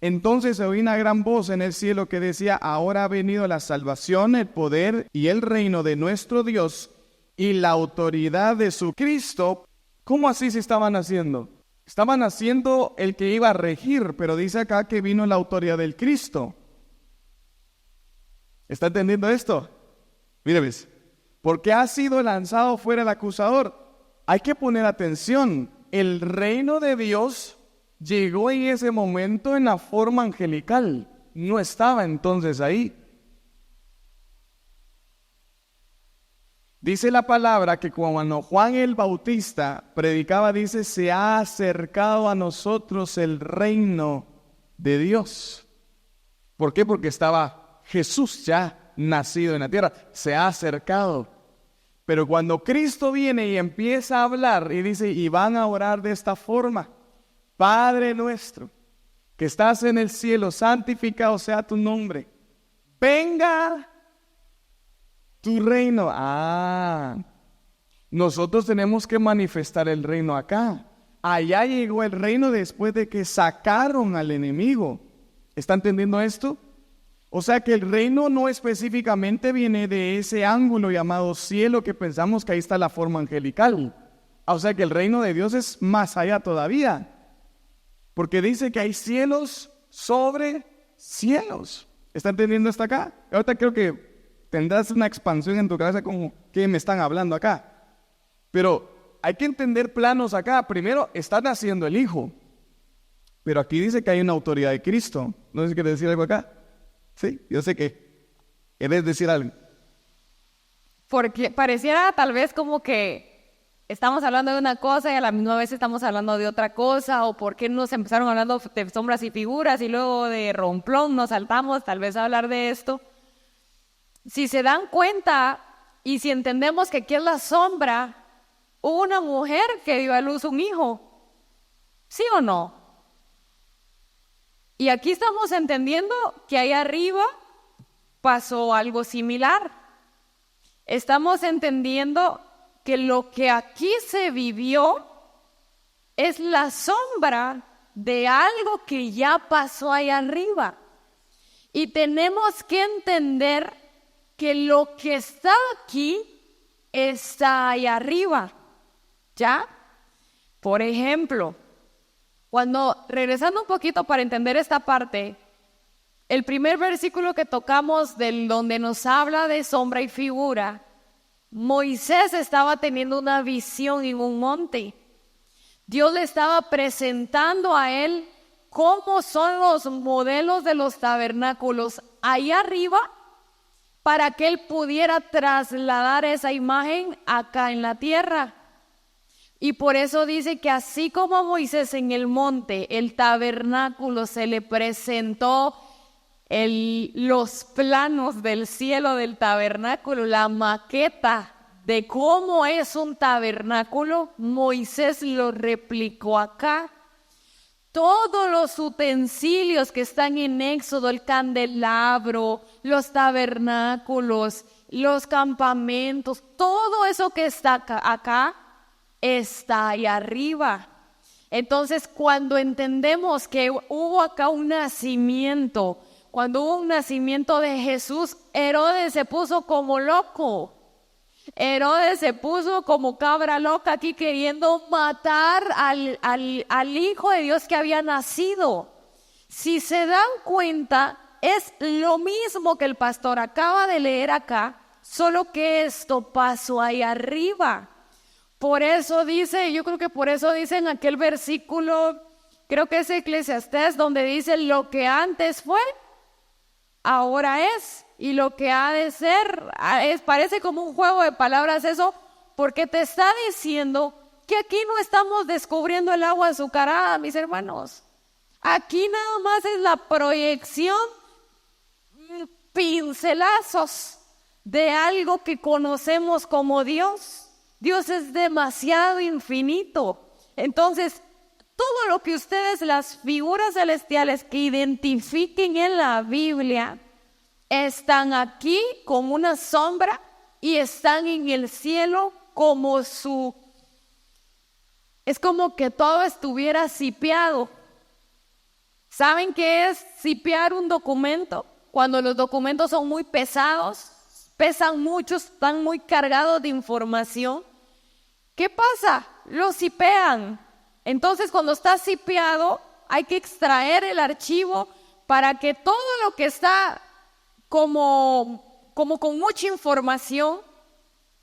Entonces oí una gran voz en el cielo que decía, ahora ha venido la salvación, el poder y el reino de nuestro Dios y la autoridad de su Cristo. ¿Cómo así se estaban haciendo? Estaban haciendo el que iba a regir, pero dice acá que vino la autoridad del Cristo. ¿Está entendiendo esto? Mire, ¿ves? Porque ha sido lanzado fuera el acusador. Hay que poner atención. El reino de Dios llegó en ese momento en la forma angelical. No estaba entonces ahí. Dice la palabra que cuando Juan el Bautista predicaba, dice, se ha acercado a nosotros el reino de Dios. ¿Por qué? Porque estaba Jesús ya nacido en la tierra, se ha acercado. Pero cuando Cristo viene y empieza a hablar y dice, y van a orar de esta forma, Padre nuestro, que estás en el cielo, santificado sea tu nombre, venga tu reino. Nosotros tenemos que manifestar el reino acá. Allá llegó el reino después de que sacaron al enemigo. ¿Está entendiendo esto? O sea que el reino no específicamente viene de ese ángulo llamado cielo que pensamos que ahí está la forma angelical. O sea que el reino de Dios es más allá todavía. Porque dice que hay cielos sobre cielos. ¿Está entendiendo hasta acá? Ahorita creo que tendrás una expansión en tu cabeza como que me están hablando acá. Pero hay que entender planos acá. Primero, está naciendo el Hijo. Pero aquí dice que hay una autoridad de Cristo. ¿No sé si quieres decir algo acá? Sí, yo sé que quieres decir algo. Porque pareciera tal vez como que estamos hablando de una cosa y a la misma vez estamos hablando de otra cosa, o por qué nos empezaron hablando de sombras y figuras y luego de romplón nos saltamos tal vez a hablar de esto. Si se dan cuenta y si entendemos que aquí es la sombra, hubo una mujer que dio a luz un hijo, ¿sí o no? Y aquí estamos entendiendo que ahí arriba pasó algo similar. Estamos entendiendo que lo que aquí se vivió es la sombra de algo que ya pasó ahí arriba. Y tenemos que entender que lo que está aquí está ahí arriba, ¿ya? Por ejemplo, regresando un poquito para entender esta parte, el primer versículo que tocamos donde nos habla de sombra y figura, Moisés estaba teniendo una visión en un monte. Dios le estaba presentando a él cómo son los modelos de los tabernáculos ahí arriba para que él pudiera trasladar esa imagen acá en la tierra. Y por eso dice que así como a Moisés en el monte, el tabernáculo se le presentó los planos del cielo del tabernáculo, la maqueta de cómo es un tabernáculo, Moisés lo replicó acá. Todos los utensilios que están en Éxodo, el candelabro, los tabernáculos, los campamentos, todo eso que está acá está ahí arriba. Entonces, cuando entendemos que hubo acá un nacimiento, cuando hubo un nacimiento de Jesús, Herodes se puso como loco. Herodes se puso como cabra loca aquí queriendo matar al Hijo de Dios que había nacido. Si se dan cuenta, es lo mismo que el pastor acaba de leer acá, solo que esto pasó ahí arriba. Por eso dice, yo creo que por eso dice en aquel versículo, creo que es Eclesiastés, donde dice lo que antes fue, ahora es, y lo que ha de ser, parece como un juego de palabras eso, porque te está diciendo que aquí no estamos descubriendo el agua azucarada, mis hermanos. Aquí nada más es la proyección, pincelazos de algo que conocemos como Dios. Dios es demasiado infinito. Entonces, todo lo que ustedes, las figuras celestiales que identifiquen en la Biblia, están aquí como una sombra y están en el cielo como es como que todo estuviera cipiado. ¿Saben qué es cipiar un documento? Cuando los documentos son muy pesados, pesan mucho, están muy cargados de información. ¿Qué pasa? Lo cipean. Entonces, cuando está cipiado, hay que extraer el archivo para que todo lo que está como con mucha información,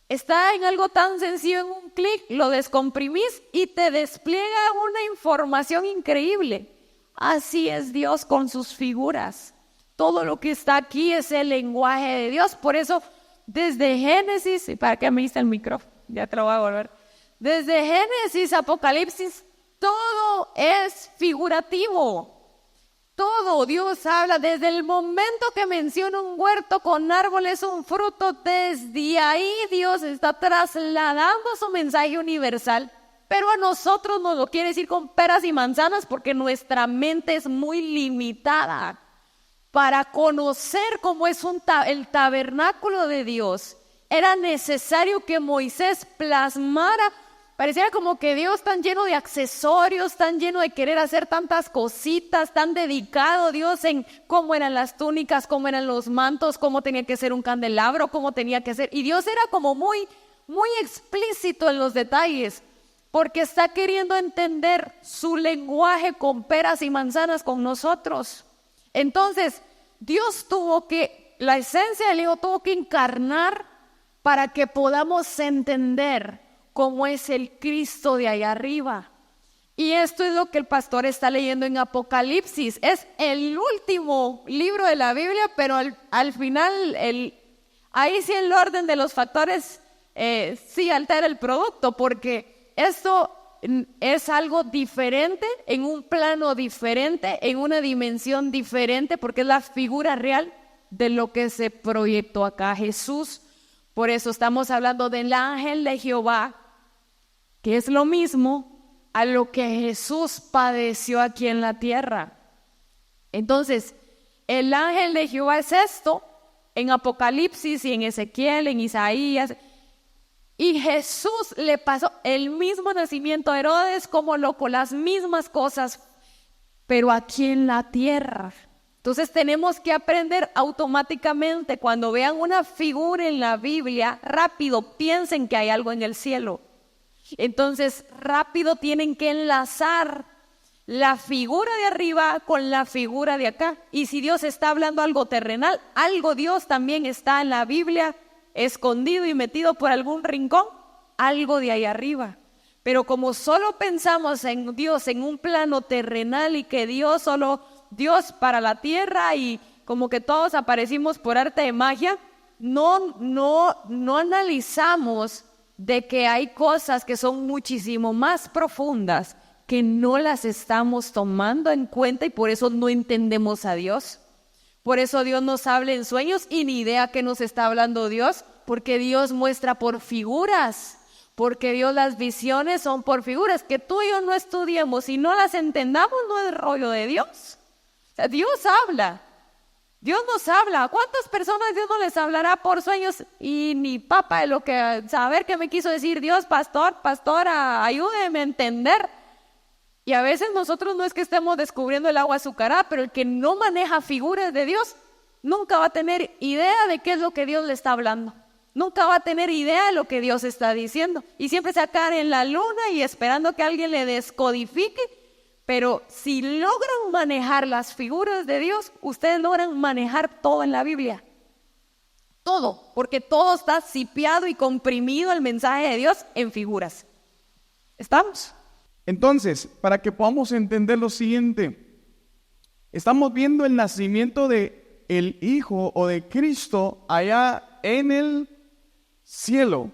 está en algo tan sencillo, en un clic, lo descomprimís y te despliega una información increíble. Así es Dios con sus figuras. Todo lo que está aquí es el lenguaje de Dios. Por eso, desde Génesis, y para que me hice el micrófono, ya te lo voy a volver. Desde Génesis, Apocalipsis, todo es figurativo. Todo Dios habla. Desde el momento que menciona un huerto con árboles, un fruto, desde ahí Dios está trasladando su mensaje universal. Pero a nosotros nos lo quiere decir con peras y manzanas porque nuestra mente es muy limitada. Para conocer cómo es el tabernáculo de Dios, era necesario que Moisés plasmara. Pareciera como que Dios tan lleno de accesorios, tan lleno de querer hacer tantas cositas, tan dedicado Dios en cómo eran las túnicas, cómo eran los mantos, cómo tenía que ser un candelabro, cómo tenía que ser. Y Dios era como muy, muy explícito en los detalles, porque está queriendo entender su lenguaje con peras y manzanas con nosotros. Entonces, la esencia del Hijo tuvo que encarnar para que podamos entender cómo es el Cristo de allá arriba. Y esto es lo que el pastor está leyendo en Apocalipsis. Es el último libro de la Biblia, pero al final, ahí sí el orden de los factores sí altera el producto, porque esto es algo diferente, en un plano diferente, en una dimensión diferente, porque es la figura real de lo que se proyectó acá Jesús. Por eso estamos hablando del ángel de Jehová, que es lo mismo a lo que Jesús padeció aquí en la tierra. Entonces, el ángel de Jehová es esto, en Apocalipsis y en Ezequiel, en Isaías. Y Jesús le pasó el mismo nacimiento a Herodes como loco, las mismas cosas, pero aquí en la tierra. Entonces tenemos que aprender automáticamente, cuando vean una figura en la Biblia, rápido piensen que hay algo en el cielo. Entonces rápido tienen que enlazar la figura de arriba con la figura de acá. Y si Dios está hablando algo terrenal, algo Dios también está en la Biblia, escondido y metido por algún rincón, algo de ahí arriba. Pero como solo pensamos en Dios en un plano terrenal y que Dios solo Dios para la tierra y como que todos aparecimos por arte de magia, no analizamos de que hay cosas que son muchísimo más profundas que no las estamos tomando en cuenta y por eso no entendemos a Dios. Por eso Dios nos habla en sueños y ni idea que nos está hablando Dios, porque Dios muestra por figuras, porque Dios las visiones son por figuras, que tú y yo no estudiemos y no las entendamos, no es rollo de Dios. O sea, Dios habla, Dios nos habla. ¿A cuántas personas Dios no les hablará por sueños? Y ni papa de lo que saber qué me quiso decir Dios, pastora, ayúdeme a entender. Y a veces nosotros no es que estemos descubriendo el agua azucarada, pero el que no maneja figuras de Dios nunca va a tener idea de qué es lo que Dios le está hablando. nunca va a tener idea de lo que Dios está diciendo. Y siempre se va a quedar en la luna y esperando que alguien le descodifique. Pero si logran manejar las figuras de Dios, ustedes logran manejar todo en la Biblia. Todo, porque todo está cipiado y comprimido el mensaje de Dios en figuras. ¿Estamos? Entonces, para que podamos entender lo siguiente, estamos viendo el nacimiento de el Hijo o de Cristo allá en el cielo.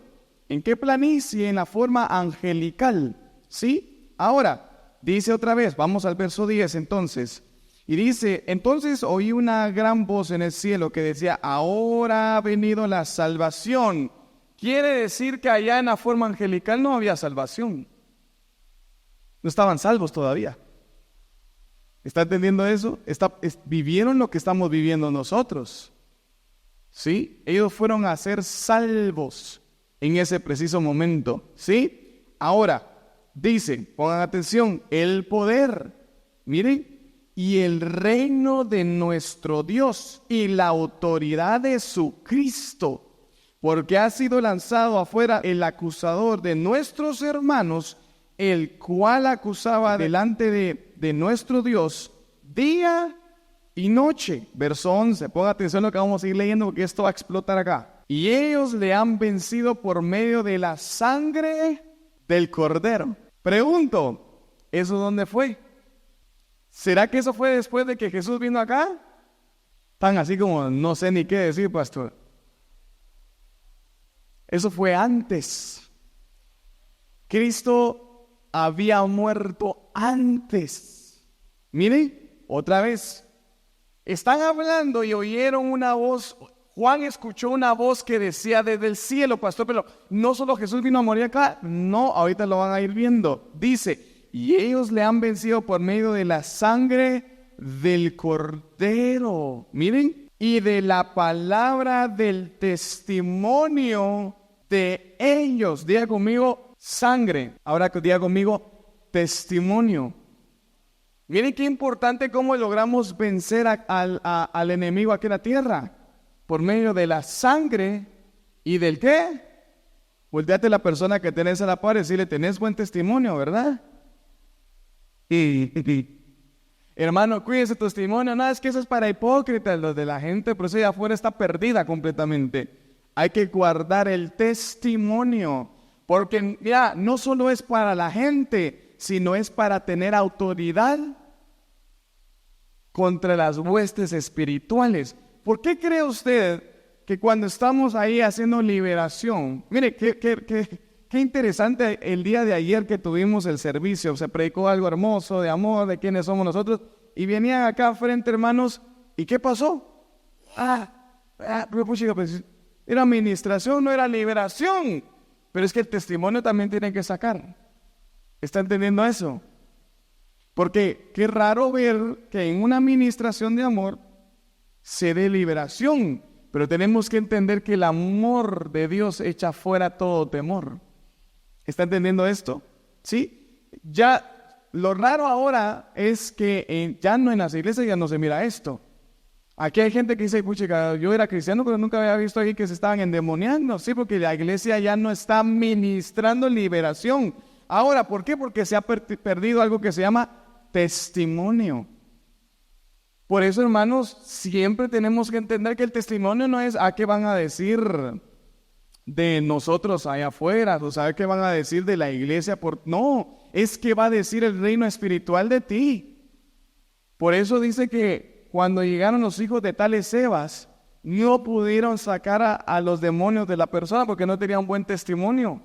¿En qué planicie? En la forma angelical, ¿sí? Ahora, dice otra vez, vamos al verso 10 entonces. Y dice, entonces oí una gran voz en el cielo que decía, ahora ha venido la salvación. Quiere decir que allá en la forma angelical no había salvación. No estaban salvos todavía. ¿Está entendiendo eso? Vivieron lo que estamos viviendo nosotros. ¿Sí? Ellos fueron a ser salvos en ese preciso momento. ¿Sí? Ahora, dice, pongan atención, el poder, miren, y el reino de nuestro Dios y la autoridad de su Cristo, porque ha sido lanzado afuera el acusador de nuestros hermanos, el cual acusaba delante de nuestro Dios día y noche. Verso 11, ponga atención a lo que vamos a ir leyendo porque esto va a explotar acá. Y ellos le han vencido por medio de la sangre del Cordero. Pregunto, ¿eso dónde fue? ¿Será que eso fue después de que Jesús vino acá? Tan así como no sé ni qué decir, pastor. Eso fue antes. Cristo había muerto antes. Miren, otra vez. Están hablando y oyeron una voz. Juan escuchó una voz que decía desde el cielo, pastor, pero no solo Jesús vino a morir acá. No, ahorita lo van a ir viendo. Dice, y ellos le han vencido por medio de la sangre del Cordero. Miren, y de la palabra del testimonio de ellos. Diga conmigo, sangre. Ahora diga conmigo, testimonio. Miren qué importante cómo logramos vencer al enemigo aquí en la tierra. Por medio de la sangre y del ¿qué? Volteate a la persona que tenés a la par y decirle, tenés buen testimonio, ¿verdad? Hermano, cuídese tu testimonio. No, es que eso es para hipócritas, los de la gente, pero eso allá afuera está perdida completamente. Hay que guardar el testimonio, porque mira, no solo es para la gente, sino es para tener autoridad contra las huestes espirituales. ¿Por qué cree usted que cuando estamos ahí haciendo liberación, mire, qué interesante el día de ayer que tuvimos el servicio, se predicó algo hermoso de amor, de quiénes somos nosotros, y venían acá frente, hermanos, ¿y qué pasó? Pues, era administración, no era liberación, pero es que el testimonio también tiene que sacar. ¿Está entendiendo eso? Porque qué raro ver que en una administración de amor se dé liberación, pero tenemos que entender que el amor de Dios echa fuera todo temor. ¿Está entendiendo esto? ¿Sí? Ya, lo raro ahora es que ya no en las iglesias ya no se mira esto. Aquí hay gente que dice, pucha, yo era cristiano, pero nunca había visto ahí que se estaban endemoniando. Sí, porque la iglesia ya no está ministrando liberación. Ahora, ¿por qué? Porque se ha perdido algo que se llama testimonio. Por eso, hermanos, siempre tenemos que entender que el testimonio no es qué van a decir de nosotros allá afuera, o saber qué van a decir de la iglesia. No, es que va a decir el reino espiritual de ti. Por eso dice que cuando llegaron los hijos de tales Evas, no pudieron sacar a los demonios de la persona porque no tenían buen testimonio.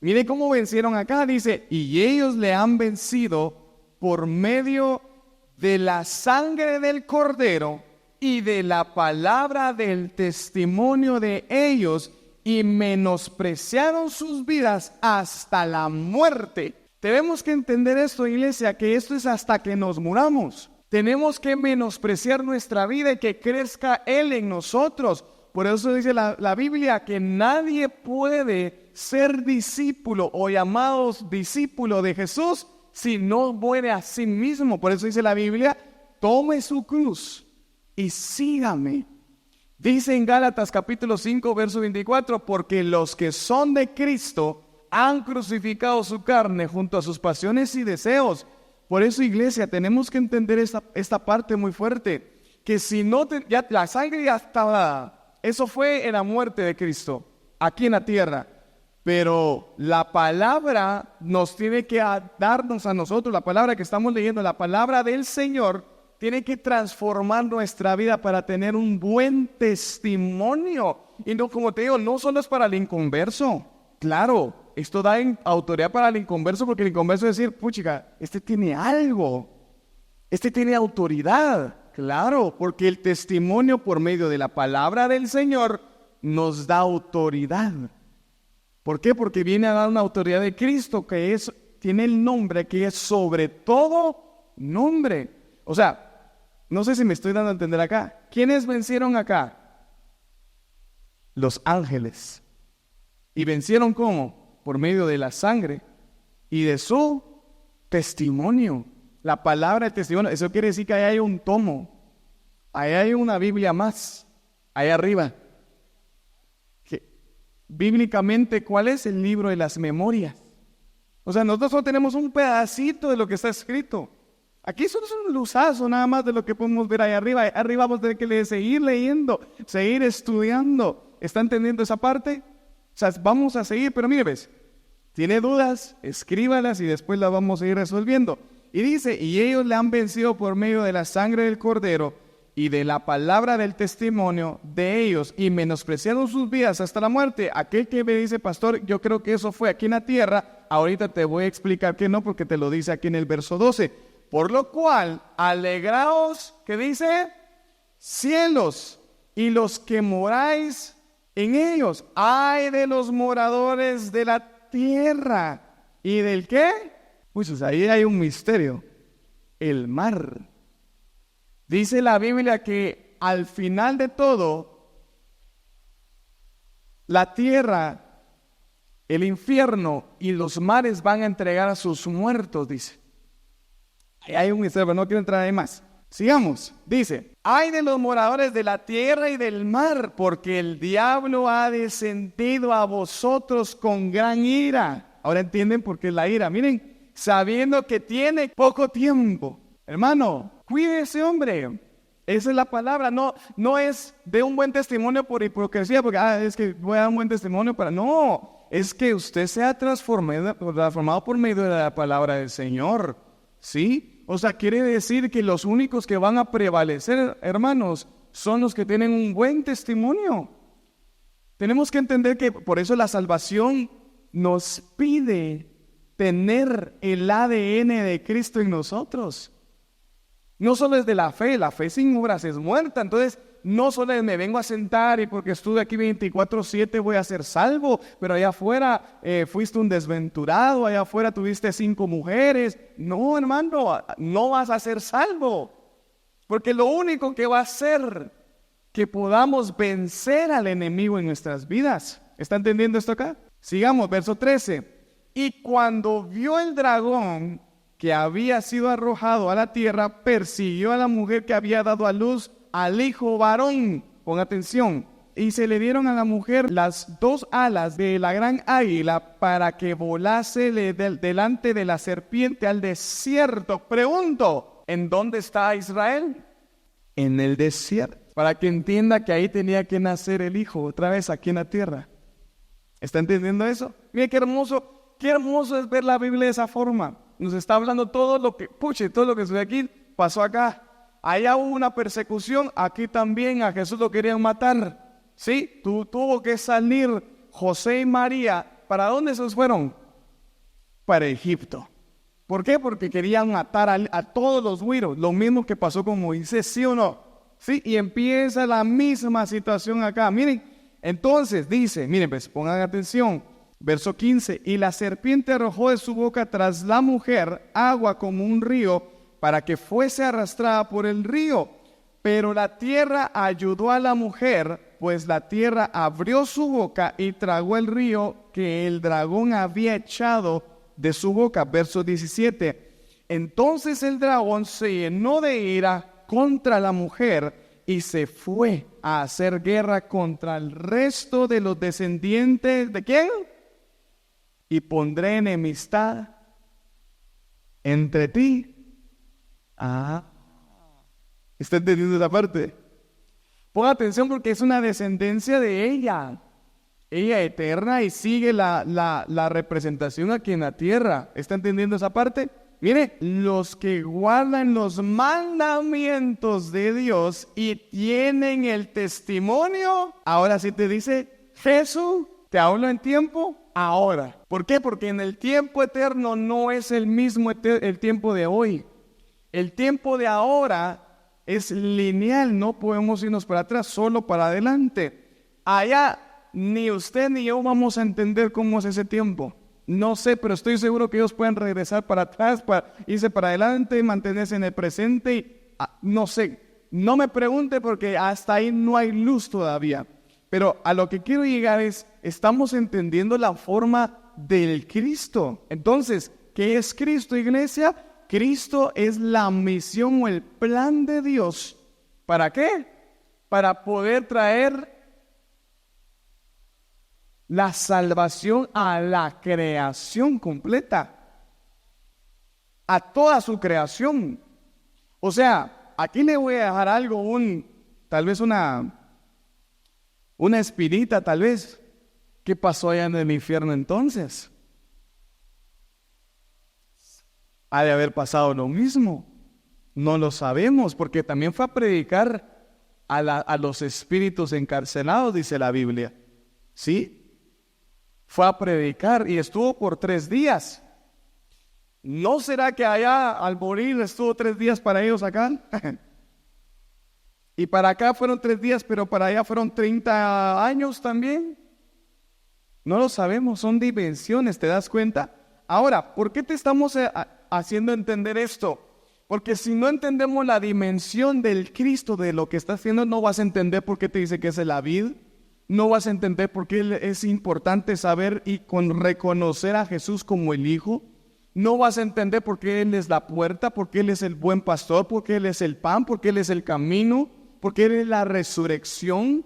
Mire cómo vencieron acá, dice, y ellos le han vencido por medio de la sangre del Cordero y de la palabra del testimonio de ellos, y menospreciaron sus vidas hasta la muerte. Tenemos que entender esto, iglesia, que esto es hasta que nos muramos. Tenemos que menospreciar nuestra vida y que crezca Él en nosotros. Por eso dice la Biblia que nadie puede ser discípulo o llamados discípulo de Jesús si no muere a sí mismo. Por eso dice la Biblia, tome su cruz y sígame. Dice en Gálatas capítulo 5, verso 24, porque los que son de Cristo han crucificado su carne junto a sus pasiones y deseos. Por eso, iglesia, tenemos que entender esta parte muy fuerte, que si no, ya la sangre ya estaba dada. Eso fue en la muerte de Cristo, aquí en la tierra. Pero la palabra nos tiene que darnos a nosotros, la palabra que estamos leyendo, la palabra del Señor, tiene que transformar nuestra vida para tener un buen testimonio. Y no, como te digo, no solo es para el inconverso. Claro, esto da autoridad para el inconverso, porque el inconverso es decir, puchica, este tiene algo, este tiene autoridad. Claro, porque el testimonio por medio de la palabra del Señor nos da autoridad. ¿Por qué? Porque viene a dar una autoridad de Cristo que tiene el nombre que es sobre todo nombre. O sea, no sé si me estoy dando a entender acá. ¿Quiénes vencieron acá? Los ángeles. ¿Y vencieron cómo? Por medio de la sangre y de su testimonio. La palabra de testimonio, eso quiere decir que ahí hay un tomo. Ahí hay una Biblia más, ahí arriba. Bíblicamente, ¿cuál es el libro de las memorias? O sea, nosotros solo tenemos un pedacito de lo que está escrito. Aquí solo es un luzazo nada más de lo que podemos ver ahí arriba. Ahí arriba vamos a tener que seguir leyendo, seguir estudiando. ¿Está entendiendo esa parte? O sea, vamos a seguir, pero mire, ves, tiene dudas, escríbalas y después las vamos a ir resolviendo. Y dice, y ellos le han vencido por medio de la sangre del Cordero y de la palabra del testimonio de ellos, y menospreciaron sus vidas hasta la muerte. Aquel que me dice, pastor, yo creo que eso fue aquí en la tierra, ahorita te voy a explicar que no, porque te lo dice aquí en el verso 12. Por lo cual, alegraos, ¿qué dice? Cielos, y los que moráis en ellos. Ay de los moradores de la tierra. ¿Y del qué? Pues ahí hay un misterio. El mar. Dice la Biblia que al final de todo, la tierra, el infierno y los mares van a entregar a sus muertos, dice. Ahí hay un misterio, pero no quiero entrar ahí más. Sigamos, dice, ay de los moradores de la tierra y del mar, porque el diablo ha descendido a vosotros con gran ira. Ahora entienden por qué es la ira. Miren, sabiendo que tiene poco tiempo. Hermano, cuide a ese hombre. Esa es la palabra. No es de un buen testimonio por hipocresía, porque es que voy a dar un buen testimonio para... No, es que usted sea transformado por medio de la palabra del Señor. ¿Sí? O sea, quiere decir que los únicos que van a prevalecer, hermanos, son los que tienen un buen testimonio. Tenemos que entender que por eso la salvación nos pide tener el ADN de Cristo en nosotros. No solo es de la fe sin obras es muerta. Entonces, no solo es me vengo a sentar y porque estuve aquí 24/7 voy a ser salvo, pero allá afuera fuiste un desventurado, allá afuera tuviste 5 mujeres. No, hermano, no vas a ser salvo. Porque lo único que va a hacer que podamos vencer al enemigo en nuestras vidas. ¿Está entendiendo esto acá? Sigamos, verso 13. Y cuando vio el dragón que había sido arrojado a la tierra, persiguió a la mujer que había dado a luz al hijo varón. Pon atención. Y se le dieron a la mujer las 2 alas de la gran águila para que volase delante de la serpiente al desierto. Pregunto, ¿en dónde está Israel? En el desierto. Para que entienda que ahí tenía que nacer el hijo otra vez aquí en la tierra. ¿Está entendiendo eso? Mire qué hermoso es ver la Biblia de esa forma. Nos está hablando todo lo que sucede aquí, pasó acá. Allá hubo una persecución, aquí también a Jesús lo querían matar. ¿Sí? Tuvo que salir José y María. ¿Para dónde se fueron? Para Egipto. ¿Por qué? Porque querían matar a todos los güiros. Lo mismo que pasó con Moisés, ¿sí o no? ¿Sí? Y empieza la misma situación acá. Miren, entonces dice, miren pues, pongan atención. Verso 15, y la serpiente arrojó de su boca tras la mujer agua como un río para que fuese arrastrada por el río. Pero la tierra ayudó a la mujer, pues la tierra abrió su boca y tragó el río que el dragón había echado de su boca. Verso 17, entonces el dragón se llenó de ira contra la mujer y se fue a hacer guerra contra el resto de los descendientes ¿de quién? Y pondré enemistad entre ti. ¿Está entendiendo esa parte? Ponga atención porque es una descendencia de ella eterna, y sigue la representación aquí en la tierra. ¿Está entendiendo esa parte? Mire, los que guardan los mandamientos de Dios y tienen el testimonio. Ahora sí te dice, Jesús, te hablo en tiempo ahora. ¿Por qué? Porque en el tiempo eterno no es el mismo el tiempo de hoy. El tiempo de ahora es lineal, no podemos irnos para atrás, solo para adelante. Allá ni usted ni yo vamos a entender cómo es ese tiempo. No sé, pero estoy seguro que ellos pueden regresar para atrás, para irse para adelante, mantenerse en el presente. Y, no sé, no me pregunte porque hasta ahí no hay luz todavía. Pero a lo que quiero llegar es, estamos entendiendo la forma del Cristo. Entonces, ¿qué es Cristo, iglesia? Cristo es la misión o el plan de Dios. ¿Para qué? Para poder traer la salvación a la creación completa, a toda su creación. O sea, aquí le voy a dejar algo, tal vez una espinita, tal vez. ¿Qué pasó allá en el infierno entonces? Ha de haber pasado lo mismo. No lo sabemos, porque también fue a predicar a los espíritus encarcelados, dice la Biblia. ¿Sí? Fue a predicar y estuvo por 3 días. ¿No será que allá al morir estuvo 3 días para ellos acá? Y para acá fueron 3 días, pero para allá fueron 30 años también. No lo sabemos, son dimensiones, ¿te das cuenta? Ahora, ¿por qué te estamos haciendo entender esto? Porque si no entendemos la dimensión del Cristo, de lo que está haciendo, no vas a entender por qué te dice que es la vid. No vas a entender por qué es importante saber y reconocer a Jesús como el Hijo. No vas a entender por qué Él es la puerta, por qué Él es el buen pastor, por qué Él es el pan, por qué Él es el camino, por qué Él es la resurrección.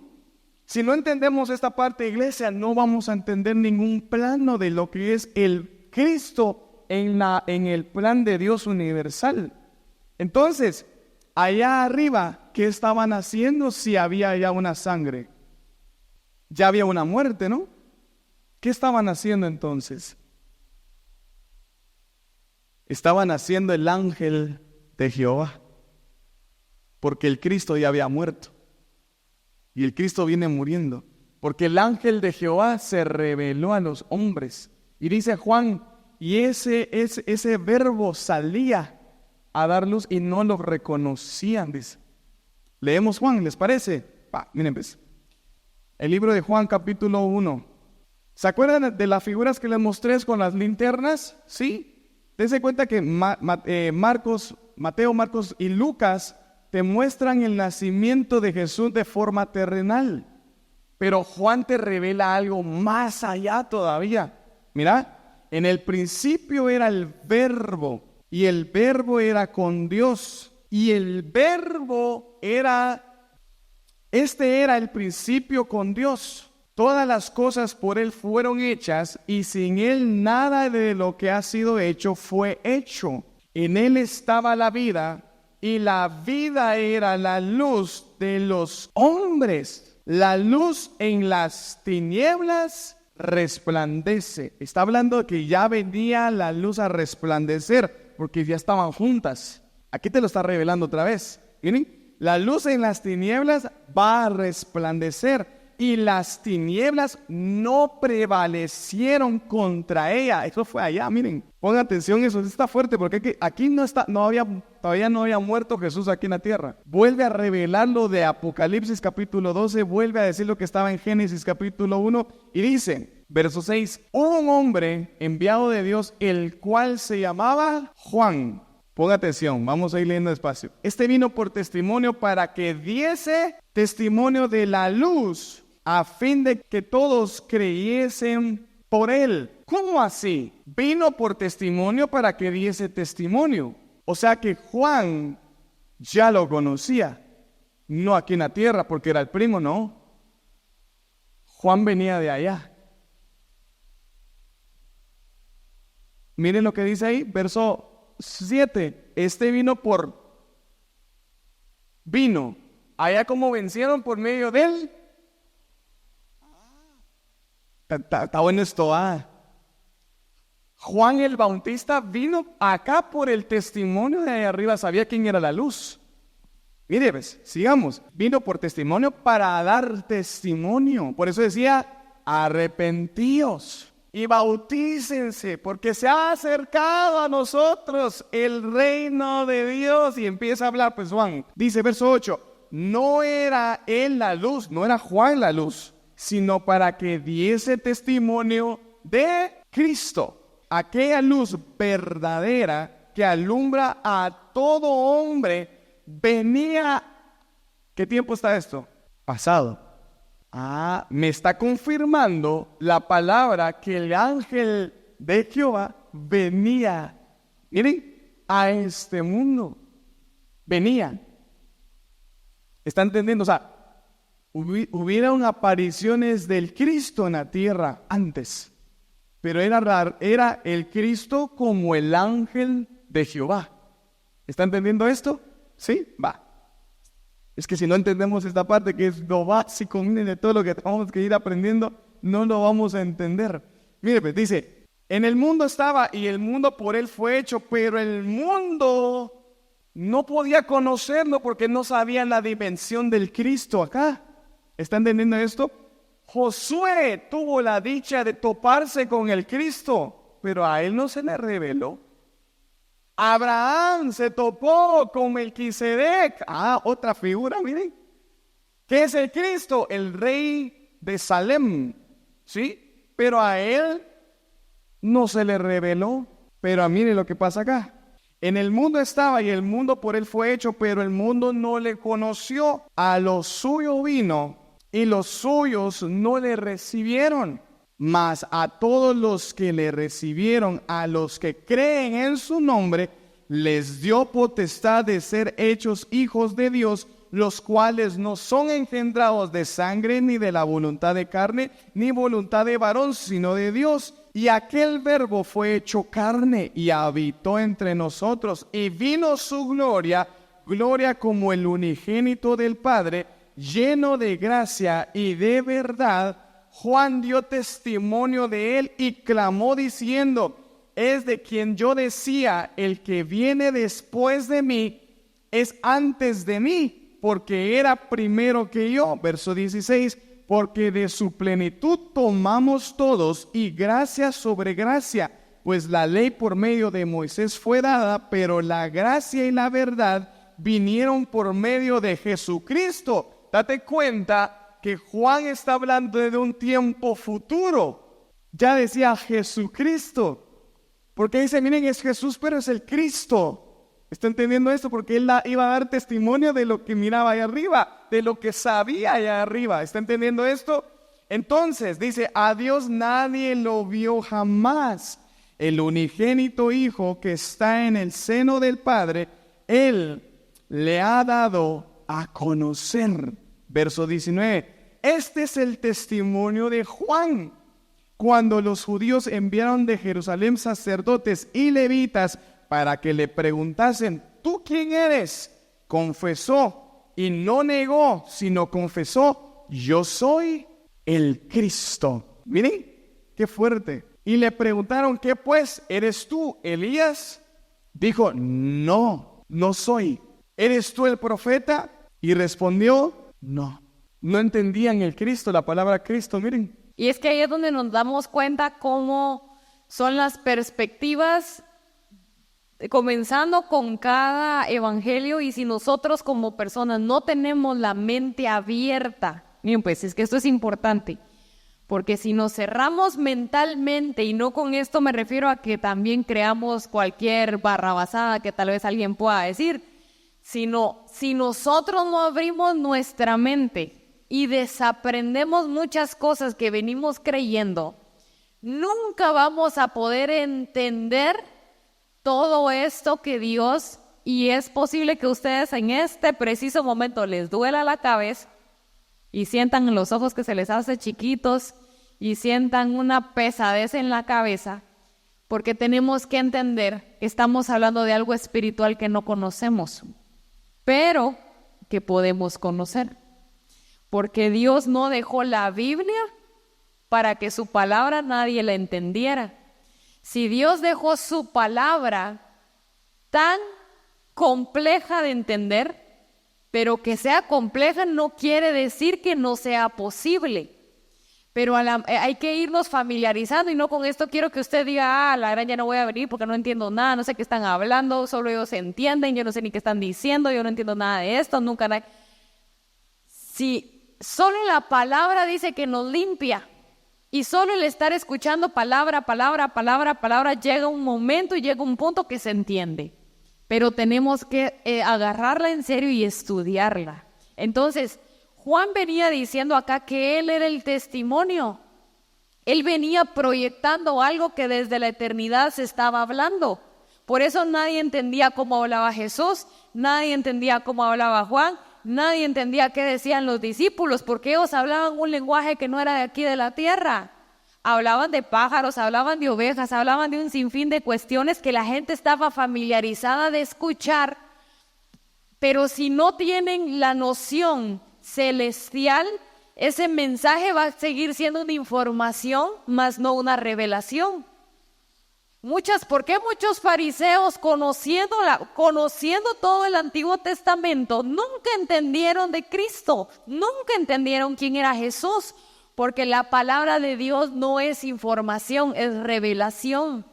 Si no entendemos esta parte, iglesia, no vamos a entender ningún plano de lo que es el Cristo en el plan de Dios universal. Entonces, allá arriba, ¿qué estaban haciendo si había ya una sangre? Ya había una muerte, ¿no? ¿Qué estaban haciendo entonces? Estaban haciendo el ángel de Jehová, porque el Cristo ya había muerto. Y el Cristo viene muriendo, porque el ángel de Jehová se reveló a los hombres. Y dice Juan, y ese verbo salía a dar luz y no lo reconocían, dice. Leemos Juan, ¿les parece? Miren pues. El libro de Juan, capítulo 1. ¿Se acuerdan de las figuras que les mostré con las linternas? ¿Sí? Dense cuenta que Mateo, Marcos y Lucas te muestran el nacimiento de Jesús de forma terrenal. Pero Juan te revela algo más allá todavía. Mira, en el principio era el Verbo, y el Verbo era con Dios, y el Verbo era... Este era el principio con Dios. Todas las cosas por Él fueron hechas, y sin Él nada de lo que ha sido hecho fue hecho. En Él estaba la vida, y la vida era la luz de los hombres. La luz en las tinieblas resplandece. Está hablando de que ya venía la luz a resplandecer, porque ya estaban juntas. Aquí te lo está revelando otra vez. ¿Miren? La luz en las tinieblas va a resplandecer, y las tinieblas no prevalecieron contra ella. Eso fue allá, miren. Pongan atención, eso está fuerte, porque aquí todavía no había muerto Jesús aquí en la tierra. Vuelve a revelar lo de Apocalipsis capítulo 12, vuelve a decir lo que estaba en Génesis capítulo 1, y dice, verso 6, hubo un hombre enviado de Dios, el cual se llamaba Juan. Ponga atención, vamos a ir leyendo despacio. Este vino por testimonio para que diese testimonio de la luz, a fin de que todos creyesen por él. ¿Cómo así? Vino por testimonio para que diese testimonio. O sea que Juan ya lo conocía. no aquí en la tierra, porque era el primo, no. Juan venía de allá. Miren lo que dice ahí, verso 7. Vino. Allá como vencieron por medio de él. Está bueno esto, Juan el Bautista vino acá por el testimonio de ahí arriba, sabía quién era la luz. Mire, pues, sigamos. Vino por testimonio para dar testimonio. Por eso decía, arrepentíos y bautícense, porque se ha acercado a nosotros el reino de Dios. Y empieza a hablar, pues Juan, dice verso 8, no era él la luz, no era Juan la luz, sino para que diese testimonio de Cristo. Aquella luz verdadera que alumbra a todo hombre venía. ¿Qué tiempo está esto? Pasado. Me está confirmando la palabra que el ángel de Jehová venía. Miren, a este mundo. Venía. ¿Está entendiendo? O sea, hubieron apariciones del Cristo en la tierra antes. Pero era el Cristo como el ángel de Jehová. ¿Está entendiendo esto? ¿Sí? Va. Es que si no entendemos esta parte, que es lo básico de todo lo que tenemos que ir aprendiendo, no lo vamos a entender. Mire, pues dice, en el mundo estaba y el mundo por él fue hecho, pero el mundo no podía conocerlo porque no sabía la dimensión del Cristo acá. ¿Está entendiendo esto? Josué tuvo la dicha de toparse con el Cristo, pero a él no se le reveló. Abraham se topó con Melquisedec. Otra figura, miren. ¿Qué es el Cristo? El rey de Salem, ¿sí? Pero a él no se le reveló. Pero miren lo que pasa acá. En el mundo estaba y el mundo por él fue hecho, pero el mundo no le conoció. A lo suyo vino y los suyos no le recibieron. Mas a todos los que le recibieron, a los que creen en su nombre, les dio potestad de ser hechos hijos de Dios, los cuales no son engendrados de sangre, ni de la voluntad de carne, ni voluntad de varón, sino de Dios. Y aquel verbo fue hecho carne y habitó entre nosotros, y vino su gloria, gloria como el unigénito del Padre, lleno de gracia y de verdad. Juan dio testimonio de él y clamó diciendo, es de quien yo decía, el que viene después de mí es antes de mí, porque era primero que yo. Verso 16, porque de su plenitud tomamos todos y gracia sobre gracia, pues la ley por medio de Moisés fue dada, pero la gracia y la verdad vinieron por medio de Jesucristo. Date cuenta que Juan está hablando de un tiempo futuro. Ya decía Jesucristo. Porque dice, miren, es Jesús, pero es el Cristo. ¿Está entendiendo esto? Porque él iba a dar testimonio de lo que miraba allá arriba, de lo que sabía allá arriba. ¿Está entendiendo esto? Entonces, dice, a Dios nadie lo vio jamás. El unigénito Hijo que está en el seno del Padre, Él le ha dado a conocer. Verso 19, este es el testimonio de Juan. Cuando los judíos enviaron de Jerusalén sacerdotes y levitas para que le preguntasen, ¿tú quién eres? Confesó y no negó, sino confesó, yo soy el Cristo. Miren, qué fuerte. Y le preguntaron, ¿qué pues? ¿Eres tú Elías? Dijo, no soy. ¿Eres tú el profeta? Y respondió, no entendían el Cristo, la palabra Cristo, miren. Y es que ahí es donde nos damos cuenta cómo son las perspectivas, comenzando con cada evangelio, y si nosotros como personas no tenemos la mente abierta, miren, pues es que esto es importante, porque si nos cerramos mentalmente, y no con esto me refiero a que también creamos cualquier barrabasada que tal vez alguien pueda decir, sino si nosotros no abrimos nuestra mente y desaprendemos muchas cosas que venimos creyendo, nunca vamos a poder entender todo esto que Dios y es posible que ustedes en este preciso momento les duela la cabeza y sientan los ojos que se les hace chiquitos y sientan una pesadez en la cabeza, porque tenemos que entender que estamos hablando de algo espiritual que no conocemos, pero que podemos conocer. Porque Dios no dejó la Biblia para que su palabra nadie la entendiera. Si Dios dejó su palabra tan compleja de entender, pero que sea compleja no quiere decir que no sea posible. Pero hay que irnos familiarizando, y no con esto quiero que usted diga, la gran ya no voy a venir porque no entiendo nada, no sé qué están hablando, solo ellos entienden, yo no sé ni qué están diciendo, yo no entiendo nada de esto, nunca nada. Si solo la palabra dice que nos limpia, y solo el estar escuchando palabra, llega un momento y llega un punto que se entiende. Pero tenemos que agarrarla en serio y estudiarla. Entonces, Juan venía diciendo acá que él era el testimonio. Él venía proyectando algo que desde la eternidad se estaba hablando. Por eso nadie entendía cómo hablaba Jesús, nadie entendía cómo hablaba Juan, nadie entendía qué decían los discípulos, porque ellos hablaban un lenguaje que no era de aquí de la tierra. Hablaban de pájaros, hablaban de ovejas, hablaban de un sinfín de cuestiones que la gente estaba familiarizada de escuchar, pero si no tienen la noción celestial, ese mensaje va a seguir siendo una información, más no una revelación. ¿Por qué muchos fariseos, conociendo todo el Antiguo Testamento, nunca entendieron de Cristo, nunca entendieron quién era Jesús? Porque la palabra de Dios no es información, es revelación.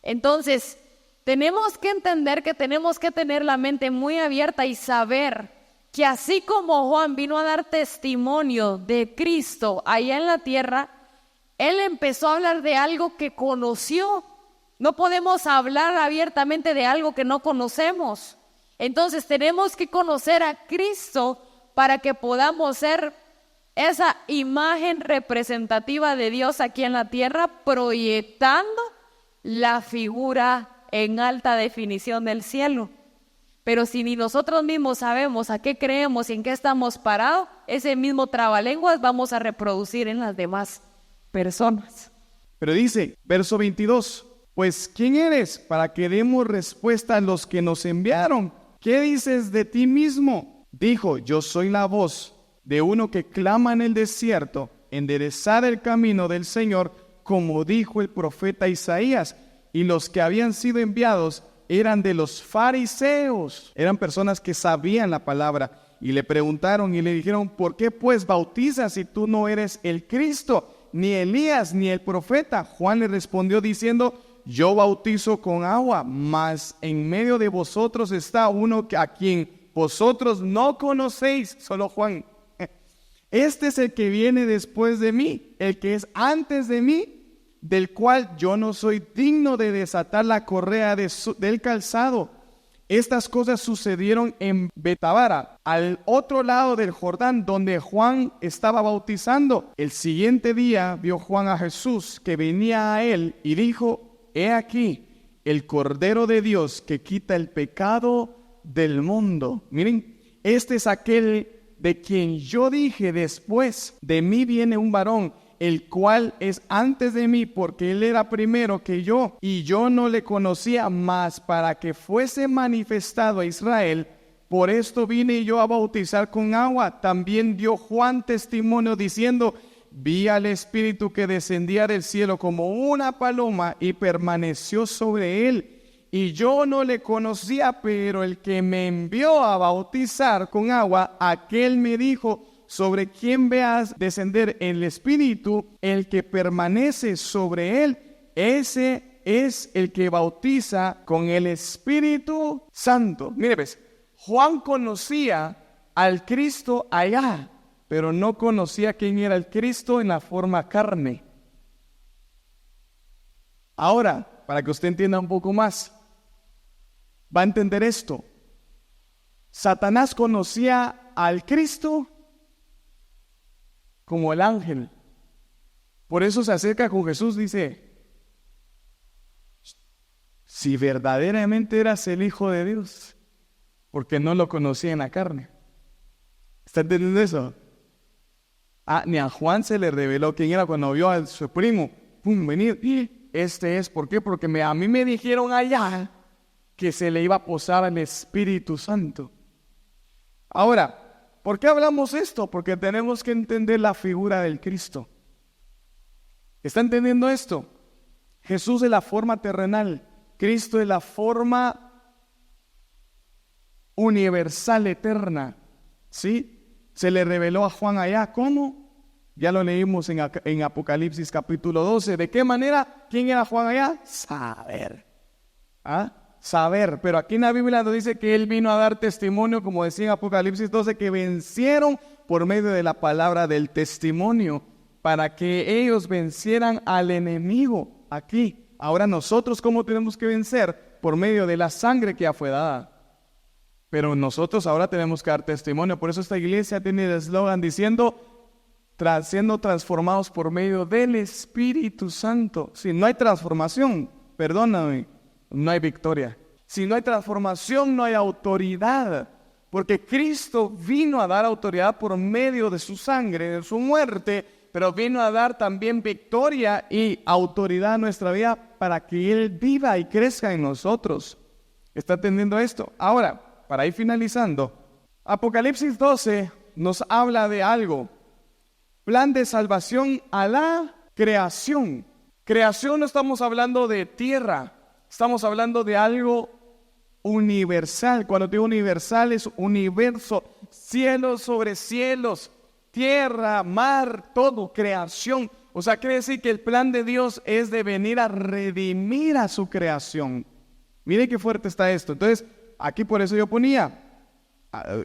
Entonces, tenemos que entender que tenemos que tener la mente muy abierta y saber que así como Juan vino a dar testimonio de Cristo allá en la tierra, él empezó a hablar de algo que conoció. No podemos hablar abiertamente de algo que no conocemos. Entonces tenemos que conocer a Cristo para que podamos ser esa imagen representativa de Dios aquí en la tierra, proyectando la figura en alta definición del cielo. Pero si ni nosotros mismos sabemos a qué creemos y en qué estamos parados, ese mismo trabalenguas vamos a reproducir en las demás personas. Pero dice, verso 22, pues ¿quién eres para que demos respuesta a los que nos enviaron? ¿Qué dices de ti mismo? Dijo, yo soy la voz de uno que clama en el desierto, enderezad el camino del Señor, como dijo el profeta Isaías. Y los que habían sido enviados eran de los fariseos, eran personas que sabían la palabra, y le preguntaron y le dijeron, ¿por qué pues bautizas si tú no eres el Cristo, ni Elías, ni el profeta? Juan le respondió diciendo, yo bautizo con agua, mas en medio de vosotros está uno a quien vosotros no conocéis, solo Juan. Este es el que viene después de mí, el que es antes de mí, del cual yo no soy digno de desatar la correa del calzado. Estas cosas sucedieron en Betabara, al otro lado del Jordán, donde Juan estaba bautizando. El siguiente día vio Juan a Jesús que venía a él y dijo, he aquí el Cordero de Dios que quita el pecado del mundo. Miren, este es aquel de quien yo dije, después de mí viene un varón, el cual es antes de mí, porque él era primero que yo, y yo no le conocía, más para que fuese manifestado a Israel. Por esto vine yo a bautizar con agua. También dio Juan testimonio diciendo, vi al Espíritu que descendía del cielo como una paloma y permaneció sobre él. Y yo no le conocía, pero el que me envió a bautizar con agua, aquel me dijo, sobre quien veas descender el Espíritu, el que permanece sobre él, ese es el que bautiza con el Espíritu Santo. Mire, pues, Juan conocía al Cristo allá, pero no conocía quién era el Cristo en la forma carne. Ahora, para que usted entienda un poco más, va a entender esto. Satanás conocía al Cristo como el ángel. Por eso se acerca con Jesús, dice, si verdaderamente eras el Hijo de Dios, porque no lo conocía en la carne. ¿Está entendiendo eso? Ni a Juan se le reveló quién era cuando vio a su primo. ¡Pum! Venir. Este es, ¿por qué? Porque a mí me dijeron allá que se le iba a posar al Espíritu Santo. Ahora, ¿por qué hablamos esto? Porque tenemos que entender la figura del Cristo. ¿Está entendiendo esto? Jesús es la forma terrenal, Cristo es la forma universal, eterna. ¿Sí? Se le reveló a Juan allá. ¿Cómo? Ya lo leímos en Apocalipsis capítulo 12. ¿De qué manera? ¿Quién era Juan allá? Saber. Saber. Pero aquí en la Biblia nos dice que él vino a dar testimonio, como decía en Apocalipsis 12, que vencieron por medio de la palabra del testimonio, para que ellos vencieran al enemigo. Aquí. Ahora nosotros, ¿cómo tenemos que vencer? Por medio de la sangre que ya fue dada. Pero nosotros ahora tenemos que dar testimonio. Por eso esta iglesia tiene el eslogan diciendo, siendo transformados por medio del Espíritu Santo. Si no hay transformación, perdóname, no hay victoria. Si no hay transformación, no hay autoridad. Porque Cristo vino a dar autoridad por medio de su sangre, de su muerte, pero vino a dar también victoria y autoridad a nuestra vida para que Él viva y crezca en nosotros. ¿Está entendiendo esto? Ahora, para ir finalizando, Apocalipsis 12 nos habla de algo. Plan de salvación a la creación. Creación no estamos hablando de tierra, estamos hablando de algo universal. Cuando digo universal es universo, cielos sobre cielos, tierra, mar, todo, creación. O sea, quiere decir que el plan de Dios es de venir a redimir a su creación. Mire qué fuerte está esto. Entonces, aquí por eso yo ponía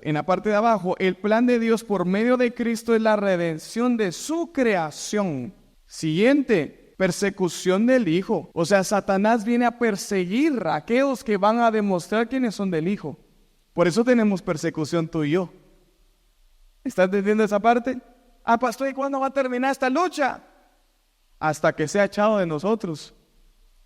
en la parte de abajo, el plan de Dios por medio de Cristo es la redención de su creación. Siguiente, persecución del Hijo. O sea, Satanás viene a perseguir a aquellos que van a demostrar quiénes son del Hijo. Por eso tenemos persecución tú y yo. ¿Estás entendiendo esa parte? Pastor, ¿y cuándo va a terminar esta lucha? Hasta que sea echado de nosotros.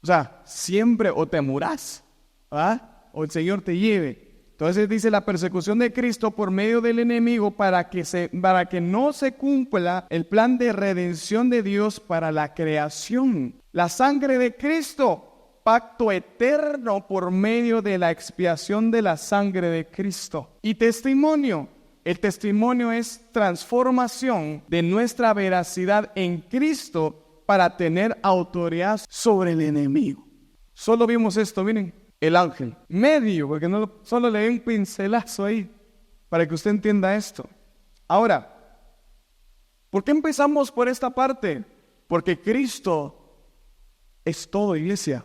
O sea, siempre o te murás, o el Señor te lleve. Entonces dice la persecución de Cristo por medio del enemigo para que no se cumpla el plan de redención de Dios para la creación. La sangre de Cristo, pacto eterno por medio de la expiación de la sangre de Cristo. Y testimonio. El testimonio es transformación de nuestra veracidad en Cristo para tener autoridad sobre el enemigo. Solo vimos esto, miren. El ángel, medio, porque no solo le di un pincelazo ahí para que usted entienda esto. Ahora, ¿por qué empezamos por esta parte? Porque Cristo es todo, iglesia.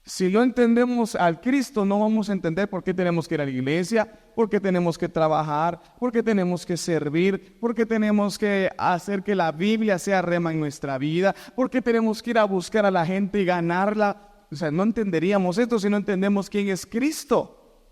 Si no entendemos al Cristo, no vamos a entender por qué tenemos que ir a la iglesia, por qué tenemos que trabajar, por qué tenemos que servir, por qué tenemos que hacer que la Biblia sea rema en nuestra vida, por qué tenemos que ir a buscar a la gente y ganarla. O sea, no entenderíamos esto si no entendemos quién es Cristo.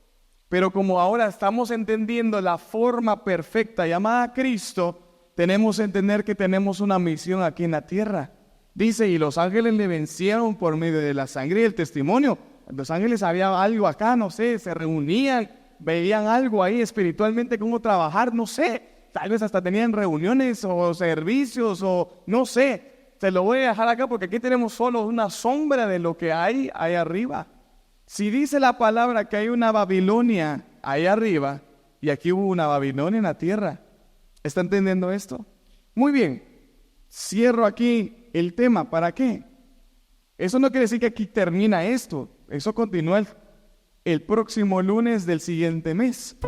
Pero como ahora estamos entendiendo la forma perfecta llamada Cristo, tenemos que entender que tenemos una misión aquí en la tierra. Dice, y los ángeles le vencieron por medio de la sangre y el testimonio. Los ángeles había algo acá, no sé, se reunían, veían algo ahí espiritualmente, cómo trabajar, no sé. Tal vez hasta tenían reuniones o servicios o no sé. Te lo voy a dejar acá porque aquí tenemos solo una sombra de lo que hay ahí arriba. Si dice la palabra que hay una Babilonia ahí arriba y aquí hubo una Babilonia en la tierra. ¿Está entendiendo esto? Muy bien. Cierro aquí el tema. ¿Para qué? Eso no quiere decir que aquí termina esto. Eso continúa el próximo lunes del siguiente mes.